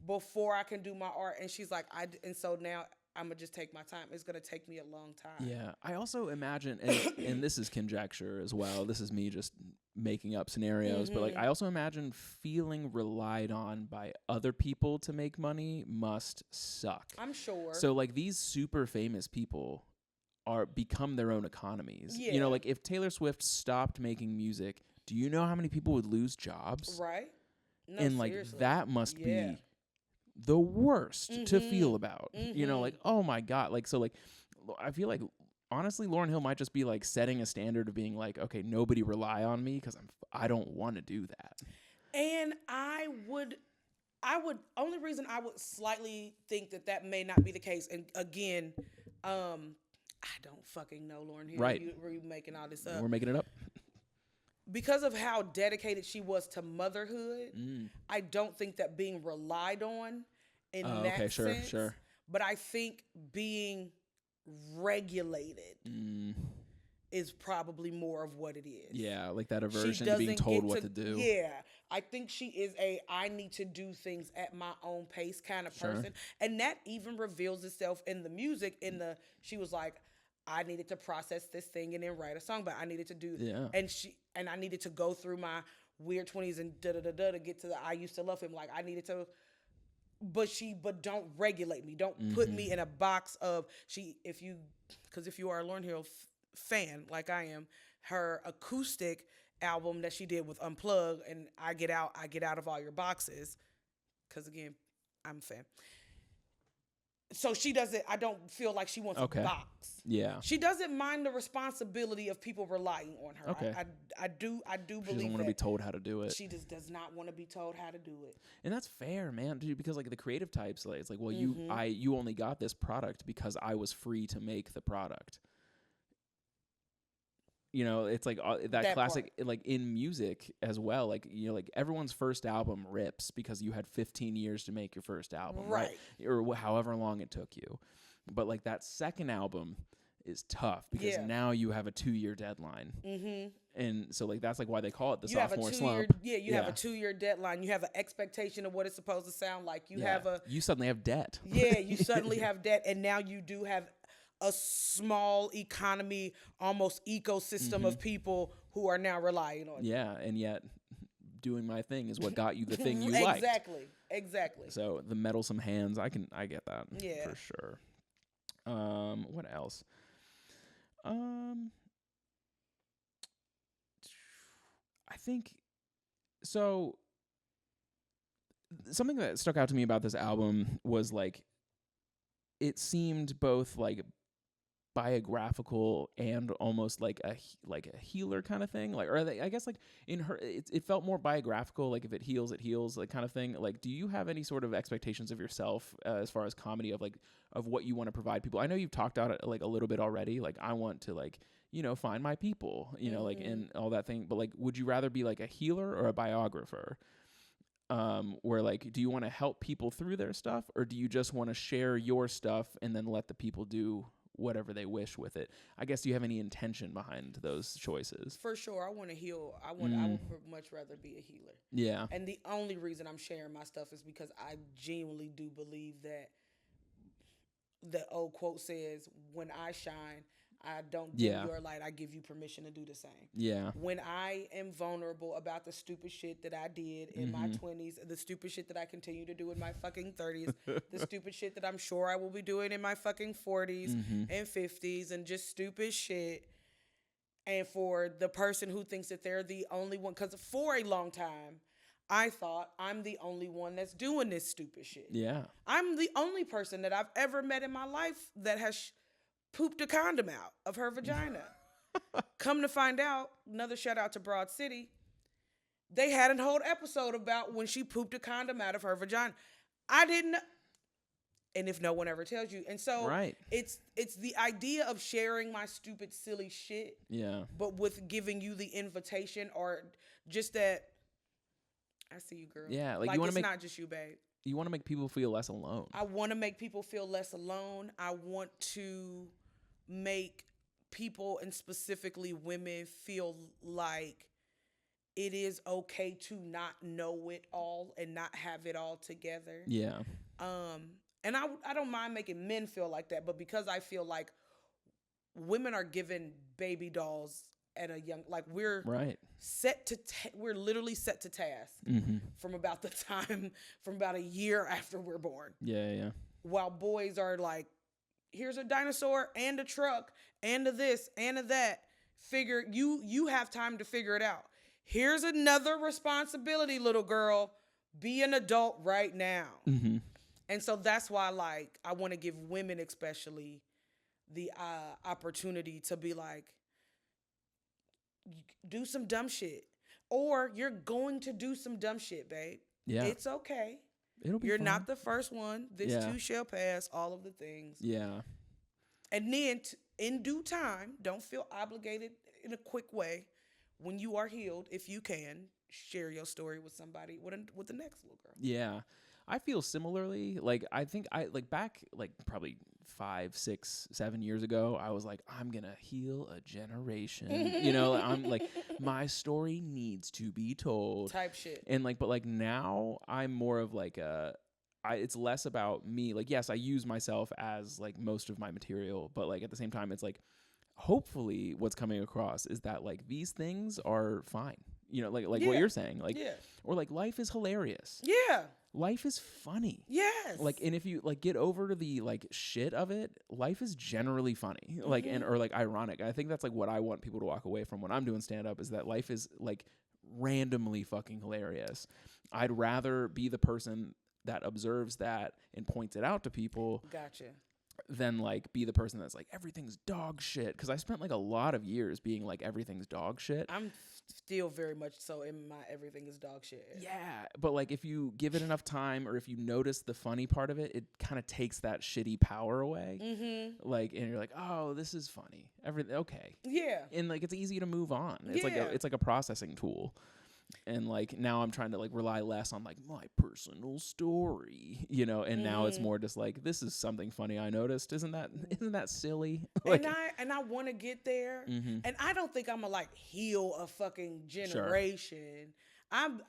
before I can do my art. And she's like, and so now I'm going to just take my time. It's going to take me a long time. Yeah. I also imagine, and this is conjecture as well. This is me just making up scenarios. But like, I also imagine feeling relied on by other people to make money must suck. I'm sure. So like these super famous people become their own economies. Yeah. Like if Taylor Swift stopped making music, do you know how many people would lose jobs? Right. No, and like seriously. that must be the worst to feel about. Like, oh my God. Like, so like, I feel like honestly, Lauryn Hill might just be like setting a standard of being like, okay, nobody rely on me because I don't want to do that. And I would, only reason I would slightly think that may not be the case. And again, I don't fucking know Lauryn Hill. Right. Were you making all this up? We're making it up. Because of how dedicated she was to motherhood, I don't think that being relied on in that sense. Sure. But I think being regulated is probably more of what it is. Yeah, like that aversion to being told what to do. Yeah, I think she is I need to do things at my own pace kind of person. And that even reveals itself in the music. She was like, I needed to process this thing and then write a song, but I needed to do and I needed to go through my weird 20s and to get to the I used to love him. Like I needed to, but don't regulate me. Don't put me in a box of if you are a Lauryn Hill fan like I am, her acoustic album that she did with Unplugged and I Get Out of All Your Boxes, because again, I'm a fan. So she doesn't. I don't feel like she wants a box. Yeah. She doesn't mind the responsibility of people relying on her. Okay. I do believe she doesn't want to be told how to do it. She just does not want to be told how to do it. And that's fair, man, dude, because like the creative types, like, it's like, well, you only got this product because I was free to make the product. It's like that classic, like in music as well. Like, like everyone's first album rips because you had 15 years to make your first album, right? Or however long it took you. But like that second album is tough because now you have a 2-year deadline. And so like that's like why they call it the sophomore slump. You have a 2-year deadline. You have an expectation of what it's supposed to sound like. You suddenly have debt. Yeah, you suddenly have debt, and now you do have a small economy, almost ecosystem of people who are now relying on you. Yeah, and yet doing my thing is what got you the thing you liked. exactly. So the meddlesome hands, I get that. Yeah. For sure. What else? I think so. Something that stuck out to me about this album was like it seemed both like biographical and almost like a healer kind of thing, like, or I guess like in her it felt more biographical, like if it heals like kind of thing. Like, do you have any sort of expectations of yourself as far as comedy, of like of what you want to provide people? I know you've talked about it like a little bit already, like I want to like, you know, find my people, you know, like and all that thing, but like would you rather be like a healer or a biographer? Where like, do you want to help people through their stuff, or do you just want to share your stuff and then let the people do whatever they wish with it? I guess, do you have any intention behind those choices? For sure, I want to heal. I would much rather be a healer. Yeah. And the only reason I'm sharing my stuff is because I genuinely do believe that the old quote says, "When I shine, I don't dim your light. I give you permission to do the same." Yeah. When I am vulnerable about the stupid shit that I did in my 20s, the stupid shit that I continue to do in my fucking 30s, the stupid shit that I'm sure I will be doing in my fucking 40s and 50s, and just stupid shit. And for the person who thinks that they're the only one, because for a long time, I thought I'm the only one that's doing this stupid shit. Yeah. I'm the only person that I've ever met in my life that has pooped a condom out of her vagina. Come to find out, another shout out to Broad City, they had a whole episode about when she pooped a condom out of her vagina. I didn't know. And if no one ever tells you. And so it's the idea of sharing my stupid, silly shit. Yeah. But with giving you the invitation, or just that, I see you, girl. Yeah. Like you want it's to make, not just you, babe. You want to make people feel less alone. I want to make people feel less alone. I want to make people, and specifically women, feel like it is okay to not know it all and not have it all together. Yeah. And I don't mind making men feel like that, but because I feel like women are given baby dolls at a young, like we're we're literally set to task from about a year after we're born. Yeah. While boys are like, here's a dinosaur and a truck and a this and a that. Figure you have time to figure it out. Here's another responsibility, little girl. Be an adult right now. And so that's why, like, I want to give women especially the opportunity to be like, do some dumb shit. Or you're going to do some dumb shit, babe. Yeah. It's okay. You're not the first one. This too shall pass, all of the things. Yeah. And then in due time, don't feel obligated in a quick way. When you are healed, if you can, share your story with somebody, with the next little girl. Yeah. I feel similarly. Like, I think back like probably 5, 6, 7 years ago, I was like, I'm gonna heal a generation. You know, I'm like, my story needs to be told. Type shit. And like, but like now I'm more of like it's less about me. Like, yes, I use myself as like most of my material, but like at the same time, it's like, hopefully what's coming across is that like these things are fine. You know, like what you're saying, like, or like life is hilarious. Yeah. Life is funny. Yes. Like, and if you like get over to the like shit of it, life is generally funny. Like, and or like ironic. I think that's like what I want people to walk away from when I'm doing stand up, is that life is like randomly fucking hilarious. I'd rather be the person that observes that and points it out to people. Gotcha. Than like be the person that's like everything's dog shit, because I spent like a lot of years being like everything's dog shit. I'm still very much so in my everything is dog shit. Yeah, but like if you give it enough time, or if you notice the funny part of it, it kind of takes that shitty power away. Like, and you're like, oh, this is funny. Everything okay. Yeah. And like it's easy to move on. It's like a processing tool. And like now I'm trying to like rely less on like my personal story, you know, and now it's more just like, this is something funny I noticed. Isn't that silly? Like, and I want to get there. And I don't think I'm gonna like heal a fucking generation. I'm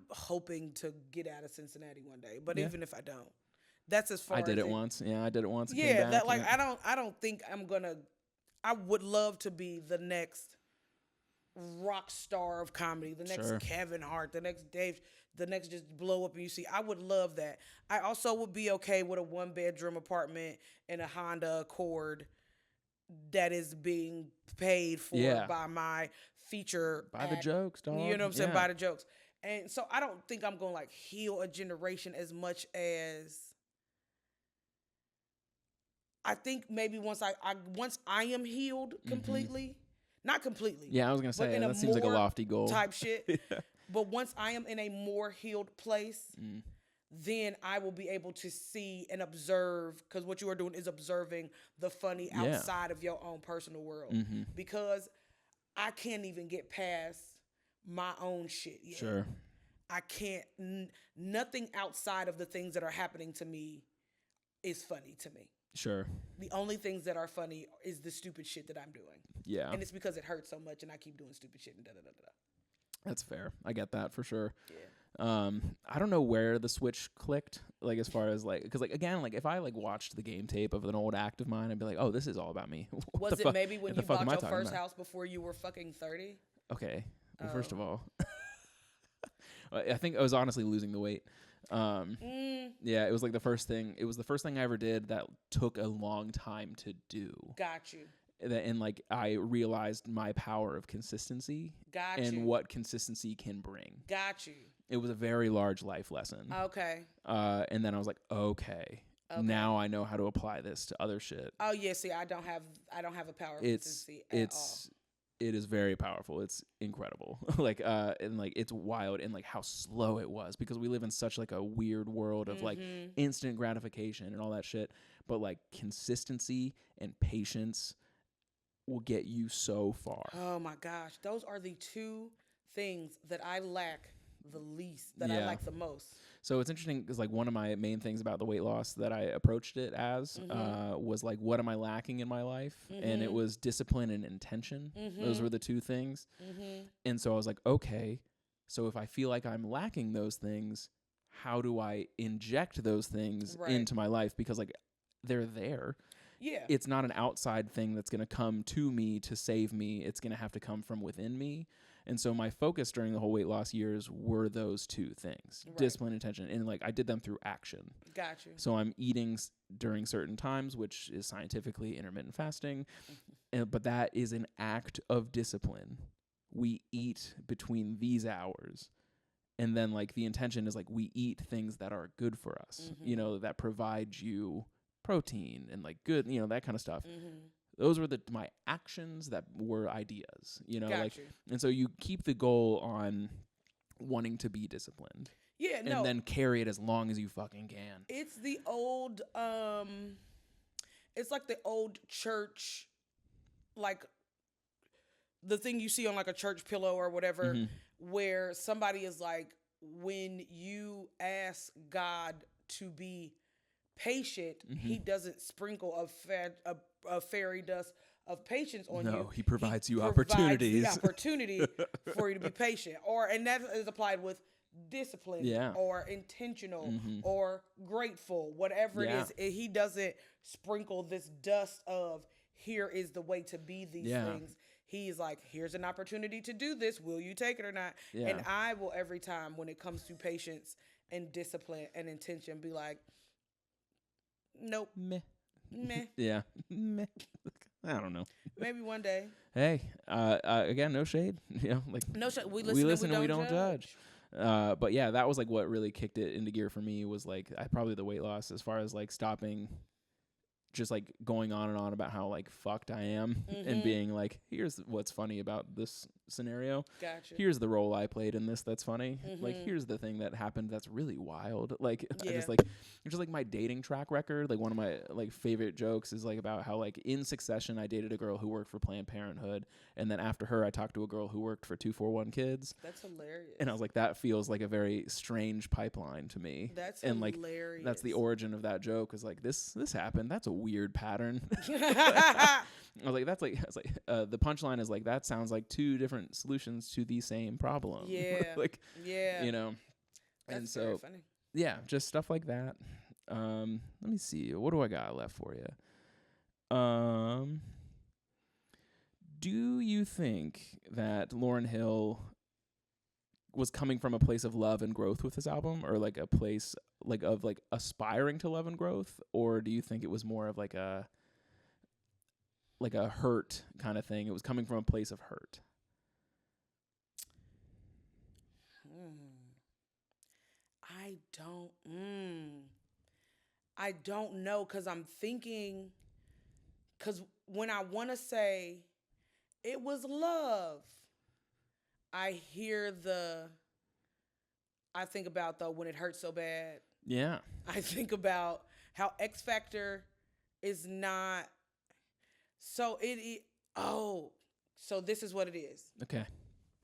hoping to get out of Cincinnati one day, but even if I don't, that's as far I as did it once. Yeah, I did it once. Yeah, that like I don't think I'm gonna. I would love to be the next rock star of comedy, the next Sure. Kevin Hart, the next Dave, the next just blow up and you see. I would love that. I also would be okay with a 1-bedroom apartment and a Honda Accord that is being paid for Yeah. by my feature. By the jokes, dog. You know what I'm saying? Yeah. By the jokes. And so I don't think I'm going to like heal a generation as much as I think maybe once I am healed completely, not completely. Yeah, I was gonna but say in that seems like a more lofty goal. type shit. But once I am in a more healed place, then I will be able to see and observe, because what you are doing is observing the funny outside of your own personal world. Because I can't even get past my own shit yet. Sure. I can't, nothing outside of the things that are happening to me is funny to me. Sure. The only things that are funny is the stupid shit that I'm doing. Yeah. And it's because it hurts so much and I keep doing stupid shit and da-da-da-da. That's fair. I get that for sure. Yeah. I don't know where the switch clicked, like as far as like, because like again, like if I like watched the game tape of an old act of mine, I'd be like, oh, this is all about me. What Was the it fuck- maybe when what the you fuck am bought I your talking first about? house before you were fucking 30? Okay. Well, Oh. first of all, I think I was honestly losing the weight. Yeah, it was like the first thing. It was the first thing I ever did that took a long time to do. Got you. And like I realized my power of consistency Got and you. what consistency can bring. Got you. It was a very large life lesson. Okay. And then I was like, okay, now I know how to apply this to other shit. Oh yeah, see, I don't have a power of consistency at all. It is very powerful. It's incredible. Like and like it's wild, and like how slow it was, because we live in such like a weird world of like instant gratification and all that shit. But like consistency and patience will get you so far. Oh my gosh, those are the two things that I lack the least, that I like the most. So it's interesting because like one of my main things about the weight loss that I approached it as was like, what am I lacking in my life? And it was discipline and intention. Those were the two things. And so I was like, okay, so if I feel like I'm lacking those things, how do I inject those things into my life? Because like they're there. Yeah. It's not an outside thing that's going to come to me to save me. It's going to have to come from within me. And so my focus during the whole weight loss years were those two things, discipline, intention. And like I did them through action. Got you. So I'm eating during certain times, which is scientifically intermittent fasting. But that is an act of discipline. We eat between these hours. And then like the intention is like we eat things that are good for us, you know, that provide you protein and like good, you know, that kind of stuff. Those were my actions that were ideas, you know, like, and so you keep the goal on wanting to be disciplined. Yeah, and then carry it as long as you fucking can. It's the old, it's like the old church, like the thing you see on like a church pillow or whatever, where somebody is like, when you ask God to be patient, he doesn't sprinkle a fairy dust of patience on you. No, he provides you provides opportunities. the opportunity for you to be patient. And that is applied with discipline or intentional or grateful, whatever it is. He doesn't sprinkle this dust of, here is the way to be these things. He's like, here's an opportunity to do this. Will you take it or not? And I will, every time when it comes to patience and discipline and intention, be like, nope. Meh. Yeah. Meh. I don't know. Maybe one day. Hey, again, no shade. You know, like no shade. We listen listen and we don't judge. But yeah, that was like what really kicked it into gear for me, was like probably the weight loss, as far as like stopping just like going on and on about how like fucked I am and being like, here's what's funny about this scenario. Gotcha. Here's the role I played in this that's funny. Like, here's the thing that happened that's really wild. Like, I just like my dating track record. Like, one of my like favorite jokes is like about how like in succession I dated a girl who worked for Planned Parenthood, and then after her I talked to a girl who worked for 241 Kids. That's hilarious. And I was like, that feels like a very strange pipeline to me. That's and hilarious. Like that's the origin of that joke, is like this happened. That's a weird pattern. I was like, the punchline is like, that sounds like two different solutions to the same problem. Yeah. Like, yeah. you know. That's and so very funny. Yeah, just stuff like that. Let me see. What do I got left for you? Do you think that Lauryn Hill was coming from a place of love and growth with this album, or like a place like of like aspiring to love and growth, or do you think it was more of like a hurt kind of thing? It was coming from a place of hurt. I don't know, because I'm thinking, because when I want to say it was love, I think about though when it hurts so bad. Yeah. I think about how X Factor is not, so so this is what it is. Okay.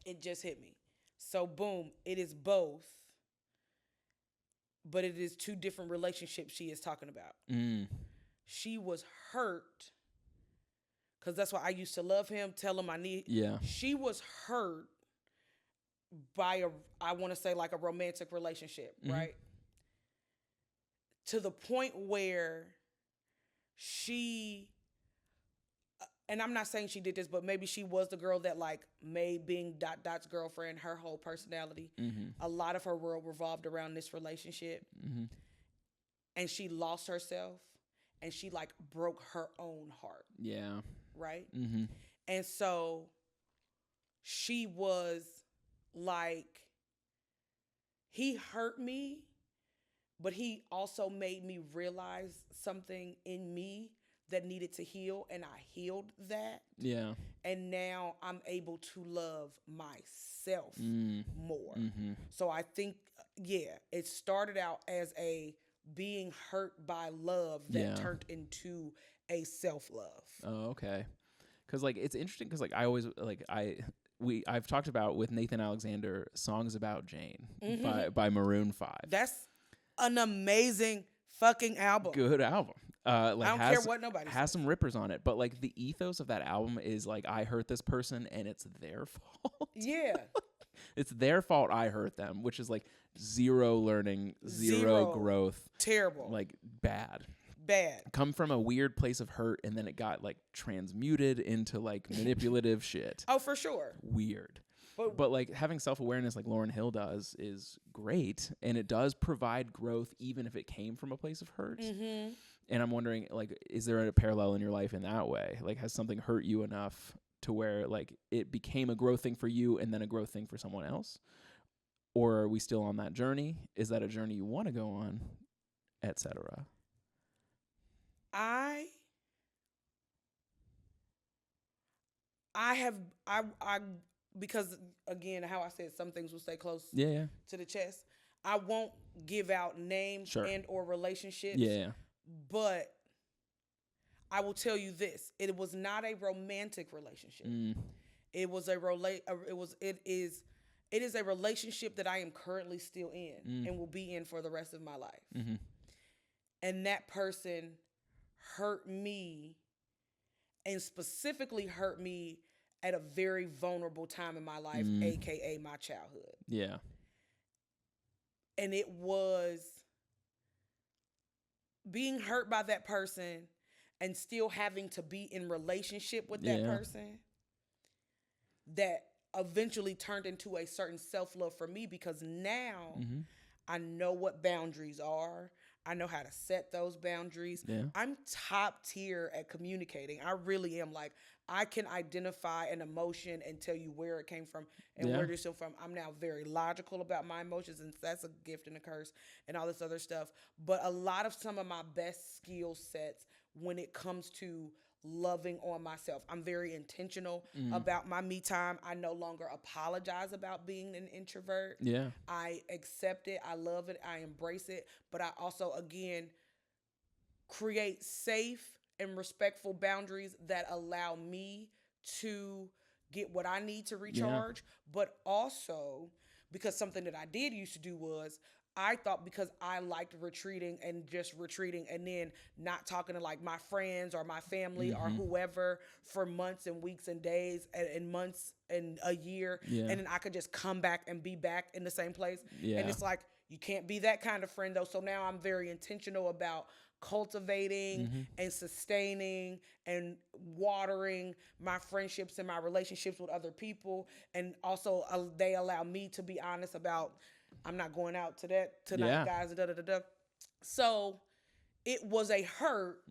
It just hit me. So boom, it is both, but it is two different relationships she is talking about. She was hurt, because that's why I used to love him, tell him I need. Yeah. She was hurt by I want to say like a romantic relationship, right? To the point where she, and I'm not saying she did this, but maybe she was the girl that like made being Dot's girlfriend her whole personality. A lot of her world revolved around this relationship. And she lost herself, and she like broke her own heart. Yeah. Right? And so she was like, he hurt me, but he also made me realize something in me that needed to heal, and I healed that. Yeah. And now I'm able to love myself more. So I think, it started out as a being hurt by love that turned into a self-love. Oh, okay. Because like it's interesting, because like I always like I've talked about with Nathan Alexander Songs About Jane by Maroon 5. That's an amazing fucking album. Good album. Like I don't care what nobody has says. some rippers on it, but like the ethos of that album is like, I hurt this person and it's their fault. Yeah. It's their fault I hurt them, which is like zero learning, zero growth. Terrible. Like bad. Come from a weird place of hurt, and then it got like transmuted into like manipulative shit. Oh, for sure. Weird. But like having self-awareness like Lauryn Hill does is great, and it does provide growth even if it came from a place of hurt. And I'm wondering, like, is there a parallel in your life in that way? Like, has something hurt you enough to where like it became a growth thing for you and then a growth thing for someone else? Or are we still on that journey? Is that a journey you want to go on, etc.? I because again, how I said some things will stay close to the chest. I won't give out names and or relationships. But I will tell you this: it was not a romantic relationship. It was it is a relationship that I am currently still in and will be in for the rest of my life. And that person hurt me, and specifically hurt me at a very vulnerable time in my life, aka my childhood. Yeah. And it was being hurt by that person and still having to be in relationship with that person that eventually turned into a certain self-love for me, because now I know what boundaries are. I know how to set those boundaries. I'm top tier at communicating. I really am. Like, I can identify an emotion and tell you where it came from and where it's from. I'm now very logical about my emotions, and that's a gift and a curse and all this other stuff. But a lot of some of my best skill sets when it comes to loving on myself, I'm very intentional about my me time. I no longer apologize about being an introvert. I accept it. I love it. I embrace it. But I also, again, create safe and respectful boundaries that allow me to get what I need to recharge. But also, because something that I did used to do was, I thought because I liked retreating and then not talking to like my friends or my family or whoever for months and weeks and days and months and a year, and then I could just come back and be back in the same place. And it's like, You can't be that kind of friend, though. So now I'm very intentional about cultivating and sustaining and watering my friendships and my relationships with other people. And also they allow me to be honest about, I'm not going out to that tonight, guys. So it was a hurt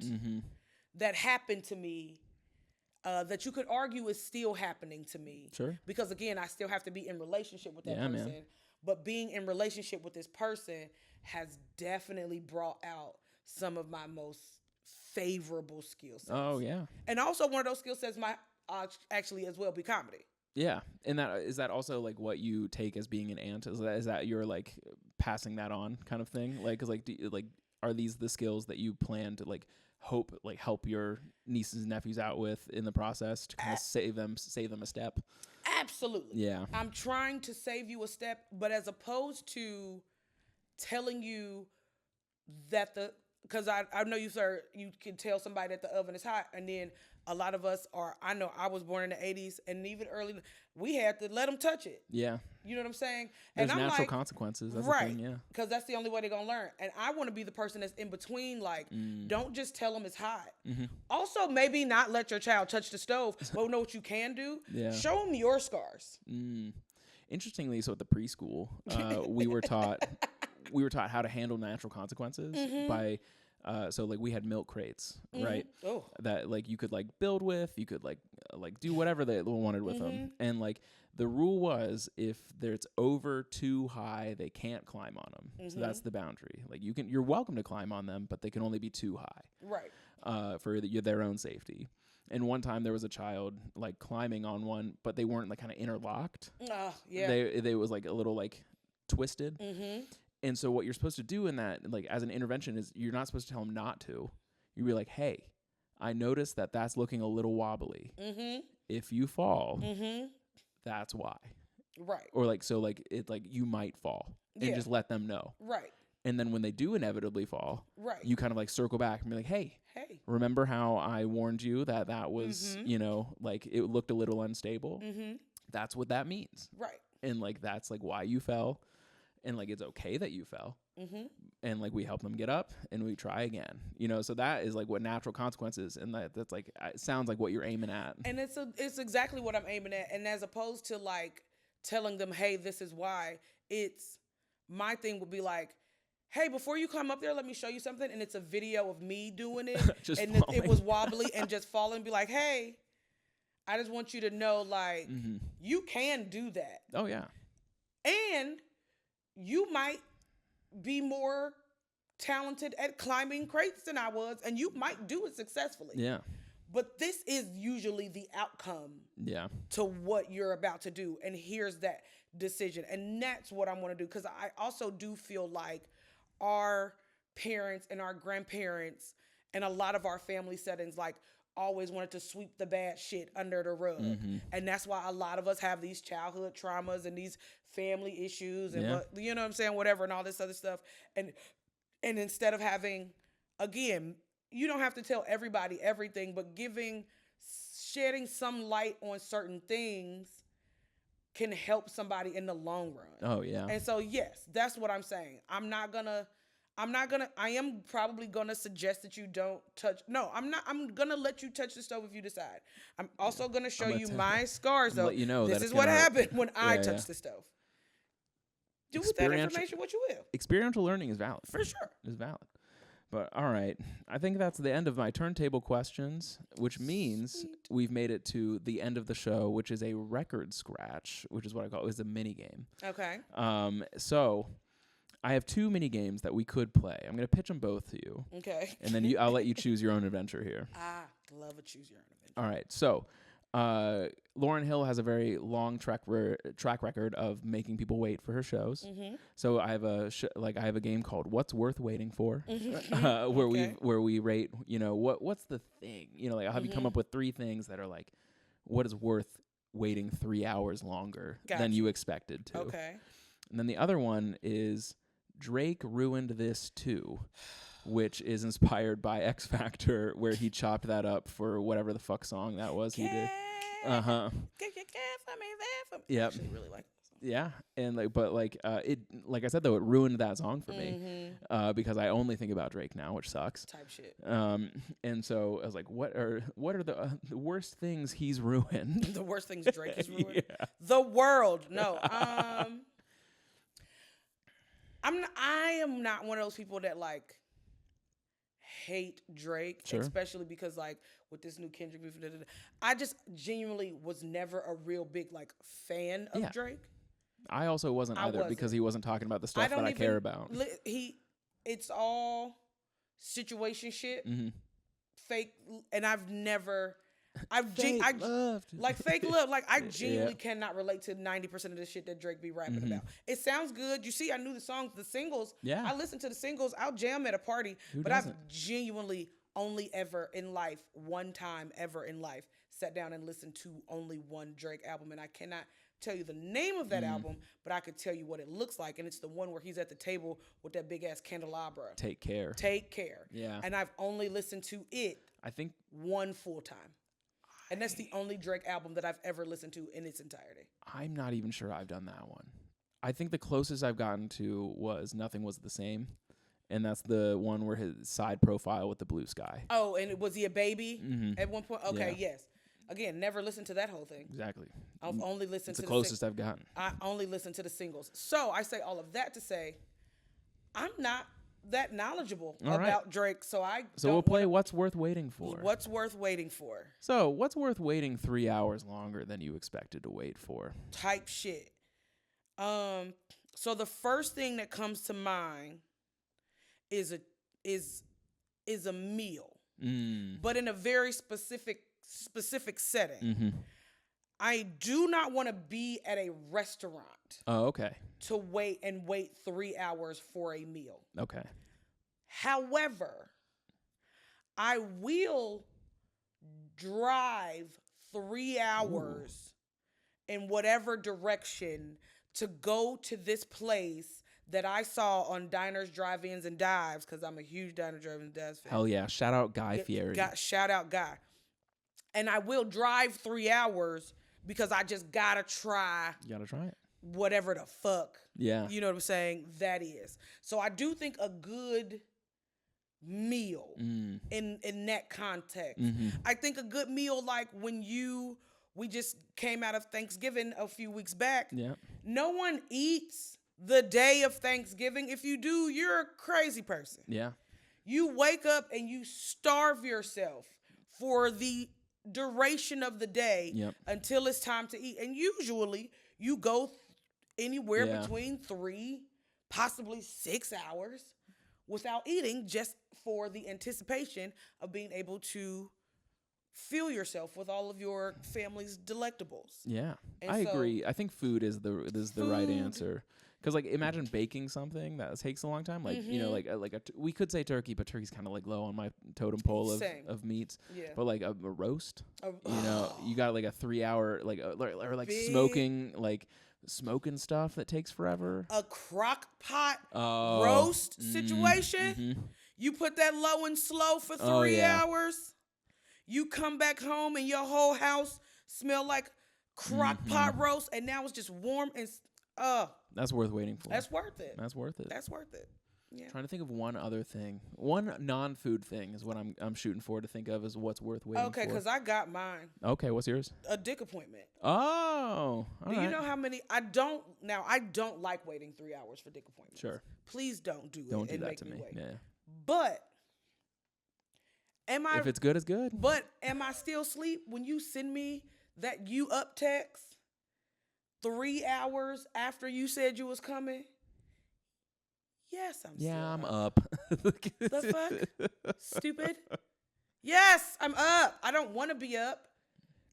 that happened to me that you could argue is still happening to me. Sure. Because again, I still have to be in relationship with that person. Man. But being in relationship with this person has definitely brought out some of my most favorable skill sets. Oh, yeah. And also one of those skill sets might actually as well be comedy. Yeah. And is that also like what you take as being an aunt? Is that you're like passing that on kind of thing? Like, cause like, are these the skills that you plan to like help your nieces and nephews out with in the process to kind of save them a step? Absolutely. Yeah. I'm trying to save you a step, but as opposed to telling you that because I know you, sir, you can tell somebody that the oven is hot, and then a lot of us I know I was born in the 80s, and even early, we had to let them touch it. Yeah. You know what I'm saying? There's and I'm natural like, consequences. That's right. the thing, yeah. Because that's the only way they're going to learn. And I want to be the person that's in between, like, don't just tell them it's hot. Also, maybe not let your child touch the stove, but know what you can do? Yeah. Show them your scars. Interestingly, so at the preschool, we were taught how to handle natural consequences by so like we had milk crates, right? Oh. That like you could like build with, you could like do whatever they wanted with them. And like the rule was if it's over too high, they can't climb on them. So that's the boundary. Like you're welcome to climb on them, but they can only be too high. Right. For their own safety. And one time there was a child like climbing on one, but they weren't like kind of interlocked. Yeah. They was like a little like twisted. And so what you're supposed to do in that, like as an intervention, is you're not supposed to tell them not to. You'd be like, hey, I noticed that that's looking a little wobbly. If you fall, that's why. Right. Or like, so like it like you might fall and just let them know. Right. And then when they do inevitably fall, right, you kind of like circle back and be like, hey, remember how I warned you that was, you know, like it looked a little unstable. That's what that means. Right. And like, that's like why you fell. And like, it's okay that you fell. And like, we help them get up and we try again, you know? So that is like what natural consequences. And that's like, it sounds like what you're aiming at. And it's exactly what I'm aiming at. And as opposed to like telling them, hey, this is why, it's my thing would be like, hey, before you come up there, let me show you something. And it's a video of me doing it. And it was wobbly and just falling. Be like, hey, I just want you to know, like, you can do that. Oh, yeah. And you might be more talented at climbing crates than I was. And you might do it successfully. Yeah. But this is usually the outcome to what you're about to do. And here's that decision. And that's what I want to do. Because I also do feel like our parents and our grandparents and a lot of our family settings like always wanted to sweep the bad shit under the rug. And that's why a lot of us have these childhood traumas and these family issues and you know what I'm saying, whatever, and all this other stuff. And instead of having, again, you don't have to tell everybody everything, but shedding some light on certain things can help somebody in the long run. Oh, yeah. And so, yes, that's what I'm saying. I am probably going to suggest that you don't touch. No, I'm not. I'm going to let you touch the stove if you decide. I'm also going to show you my scars, though. Let you know this is what happened when I touched the stove. Do with that information what you will. Experiential learning is valid. For sure. Is valid. But all right, I think that's the end of my turntable questions, which means we've made it to the end of the show, which is a record scratch, which is what I call it. It's a mini game. Okay. So I have 2 mini games that we could play. I'm going to pitch them both to you. Okay. And then I'll let you choose your own adventure here. Love a choose your own adventure. All right. So Lauryn Hill has a very long track record of making people wait for her shows. So I have a game called What's Worth Waiting For, where we rate, you know, what's the thing, you know, like I'll have you come up with 3 things that are like, what is worth waiting 3 hours longer than you expected to. Okay. And then the other one is Drake Ruined This Too, which is inspired by X Factor, where he chopped that up for whatever the fuck song that was he did. Get your cat for me, there for me. Yep. I actually really like that song. Yeah, and it like I said though, it ruined that song for me because I only think about Drake now, which sucks. Type shit. And so I was like, what are the worst things he's ruined? The worst things Drake has ruined. Yeah. The world. No. I am not one of those people that like hate Drake, Sure. especially because like with this new Kendrick movie, I just genuinely was never a real big like fan of Drake. I also wasn't either because he wasn't talking about the stuff that I care about. It's all situation shit, fake, and I've Fake love. like fake love. Like I genuinely cannot relate to 90% of the shit that Drake be rapping about. It sounds good. You see, I knew the songs, the singles. Yeah, I listen to the singles. I'll jam at a party, but I've genuinely only ever in life, one time ever in life, sat down and listened to only one Drake album, and I cannot tell you the name of that album, but I could tell you what it looks like, and it's the one where he's at the table with that big ass candelabra. Take Care. Yeah. And I've only listened to it, I think, one full time. And that's the only Drake album that I've ever listened to in its entirety. I'm not even sure I've done that one. I think the closest I've gotten to was Nothing Was the Same. And that's the one where his side profile with the blue sky. Oh, and was he a baby at one point? Okay, yes. Again, never listened to that whole thing. Exactly. I've only listened to the closest I've gotten. I only listened to the singles. So I say all of that to say, I'm not that knowledgeable about Drake. So we'll play What's Worth Waiting For. What's Worth Waiting For. So what's worth waiting 3 hours longer than you expected to wait for? Type shit. So the first thing that comes to mind is a meal, but in a very specific setting. I do not want to be at a restaurant. Oh, okay. To wait 3 hours for a meal. Okay. However, I will drive 3 hours in whatever direction to go to this place that I saw on Diners, Drive-Ins, and Dives, because I'm a huge Diners, Drive-Ins, and Dives fan. Hell yeah. Shout out Guy Fieri. Shout out Guy. And I will drive 3 hours because I just gotta try. You gotta try it. Whatever the fuck. Yeah. You know what I'm saying? That is. So I do think a good meal in that context. I think a good meal like when we just came out of Thanksgiving a few weeks back. Yeah. No one eats the day of Thanksgiving. If you do, you're a crazy person. Yeah. You wake up and you starve yourself for the duration of the day until it's time to eat. And usually you go anywhere between 3, possibly 6 hours without eating, just for the anticipation of being able to fill yourself with all of your family's delectables. Yeah, and I agree. I think food is the right answer. Because like, imagine baking something that takes a long time. Like you know, we could say turkey, but turkey's kind of like low on my totem pole of meats. Yeah. But like a roast, you know, you got like a 3 hour or like smoking stuff that takes forever. A crock pot roast situation. You put that low and slow for 3 hours. You come back home and your whole house smell like crock pot roast, and now it's just warm and that's worth waiting for. That's worth it. That's worth it. That's worth it. Yeah. Trying to think of one other thing. One non-food thing is what I'm shooting for to think of as what's worth waiting for. Okay, because I got mine. Okay, what's yours? A dick appointment. Oh. Do you know how many? I don't like waiting 3 hours for dick appointments. Sure. Please don't do it. Don't do and that make to me. Wait. Yeah. But if it's good, it's good. But am I still asleep when you send me that you up text 3 hours after you said you was coming? Yes, I'm up. The fuck? Stupid. Yes, I'm up. I don't want to be up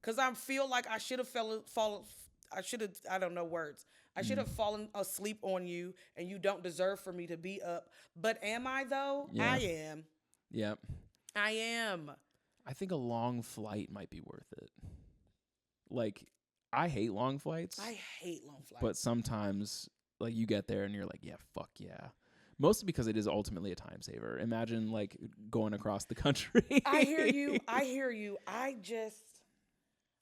because I feel like I should have I don't know words. I should have fallen asleep on you, and you don't deserve for me to be up. But am I though? Yeah. I am. Yep. I am. I think a long flight might be worth it. Like, I hate long flights. I hate long flights. But sometimes, like, you get there and you're like, yeah, fuck yeah. Mostly because it is ultimately a time saver. Imagine, like, going across the country. I hear you. I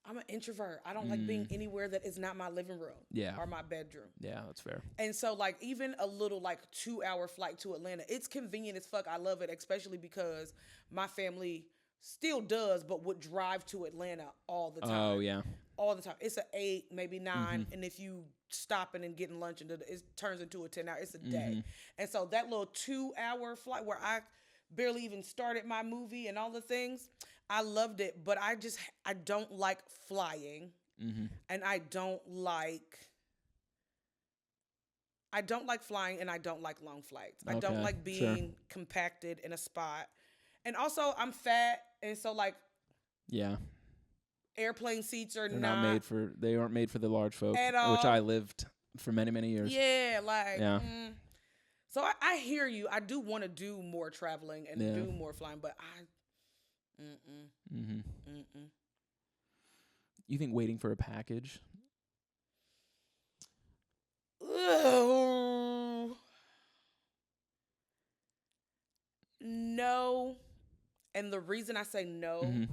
I'm an introvert. I don't like being anywhere that is not my living room or my bedroom. Yeah, that's fair. And so, like, even a little, like, 2-hour flight to Atlanta, it's convenient as fuck. I love it, especially because my family still does, but would drive to Atlanta all the time. Oh, yeah. All the time. It's an 8, maybe 9. And if you stopping and getting lunch, and it turns into a 10-hour. It's a day. And so that little 2-hour flight where I barely even started my movie and all the things, I loved it. But I don't like flying. And I don't like flying, and I don't like long flights. I don't like being compacted in a spot. And also, I'm fat, and so, like, airplane seats are not made for. They aren't made for the large folk, at all. which I lived for many, many years. Yeah, like. Yeah. So I hear you. I do want to do more traveling and do more flying, but You think waiting for a package? No. And the reason I say no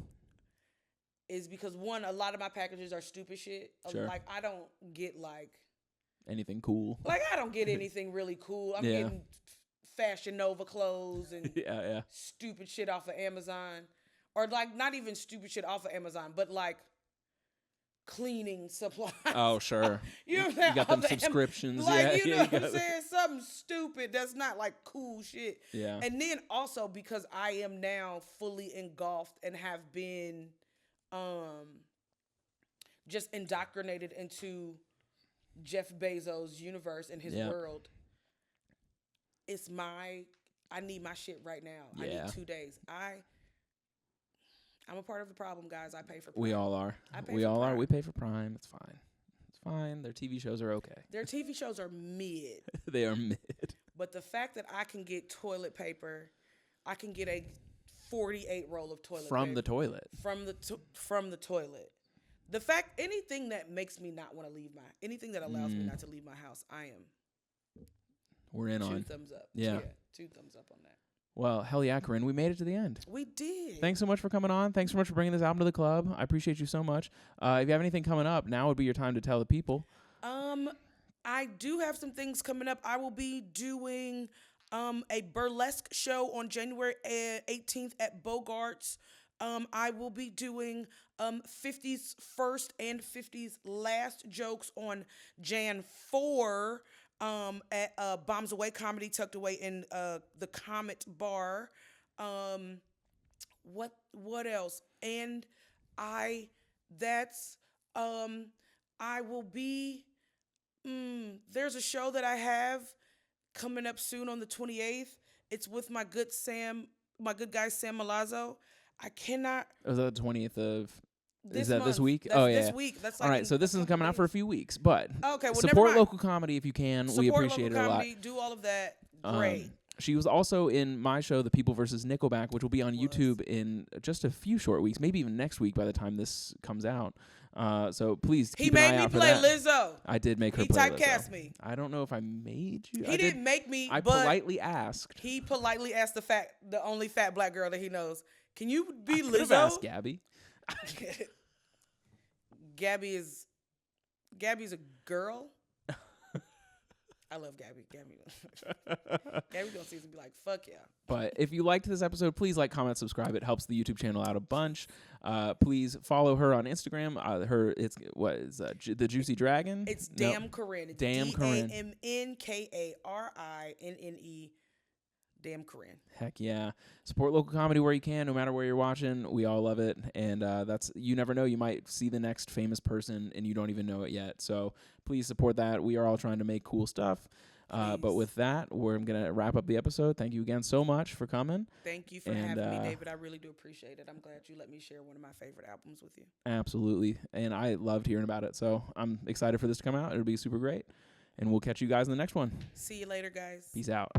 is because, one, a lot of my packages are stupid shit. Sure. Like, I don't get, like... anything cool. Like, I don't get anything really cool. I'm getting Fashion Nova clothes and stupid shit off of Amazon. Or, like, not even stupid shit off of Amazon, but, like, cleaning supplies. Oh, sure. You know what I'm saying? You got them subscriptions. Like, you know what I'm saying? Something stupid that's not, like, cool shit. Yeah. And then also because I am now fully engulfed and have been just indoctrinated into Jeff Bezos' universe and his world. I need my shit right now. I need 2 days. I'm a part of the problem, guys. I pay for Prime. We all are. We all are. We pay for Prime. It's fine. It's fine. Their TV shows are okay. Their TV shows are mid. They are mid. But the fact that I can get toilet paper, I can get a 48 roll of toilet paper. From the toilet. From the toilet. The fact, anything that makes me not want to leave anything that allows me not to leave my house, we're in on. 2 thumbs up. Yeah. 2 thumbs up on that. Well, hell yeah, Karinne. We made it to the end. We did. Thanks so much for coming on. Thanks so much for bringing this album to the club. I appreciate you so much. If you have anything coming up, now would be your time to tell the people. I do have some things coming up. I will be doing a burlesque show on January 18th at Bogart's. I will be doing 50s first and 50s last jokes on Jan 4 at Bombs Away Comedy, tucked away in the Comet Bar. What else? And I will be there's a show that I have coming up soon on the 28th. It's with my good guy Sam Malazzo. I cannot. Was that the 20th of? Is that month. this week? That's this week. That's like all right. So this isn't coming out for a few weeks, but okay. Well, support local comedy if you can. We appreciate it a lot. Do all of that. Great. She was also in my show, The People vs. Nickelback, which will be on YouTube in just a few short weeks, maybe even next week by the time this comes out. So please keep an eye out for that. He made me play Lizzo. I did make her play Lizzo. He typecast me. I don't know if I made you. He didn't make me. I politely asked. He politely asked the only fat black girl that he knows, can you be Lizzo? Could've asked Gabby. Gabby's a girl. I love Gabby. Gabby gonna see this and be like, "Fuck yeah!" But if you liked this episode, please like, comment, subscribe. It helps the YouTube channel out a bunch. Please follow her on Instagram. It's the Juicy Dragon. It's Damn Karinne. It's Damn Karinne. DamnKarinne. Damn Karinne. Heck yeah. Support local comedy where you can, no matter where you're watching. We all love it. And you never know. You might see the next famous person and you don't even know it yet. So please support that. We are all trying to make cool stuff. But with that, we're going to wrap up the episode. Thank you again so much for coming. Thank you for having me, David. I really do appreciate it. I'm glad you let me share one of my favorite albums with you. Absolutely. And I loved hearing about it. So I'm excited for this to come out. It'll be super great. And we'll catch you guys in the next one. See you later, guys. Peace out.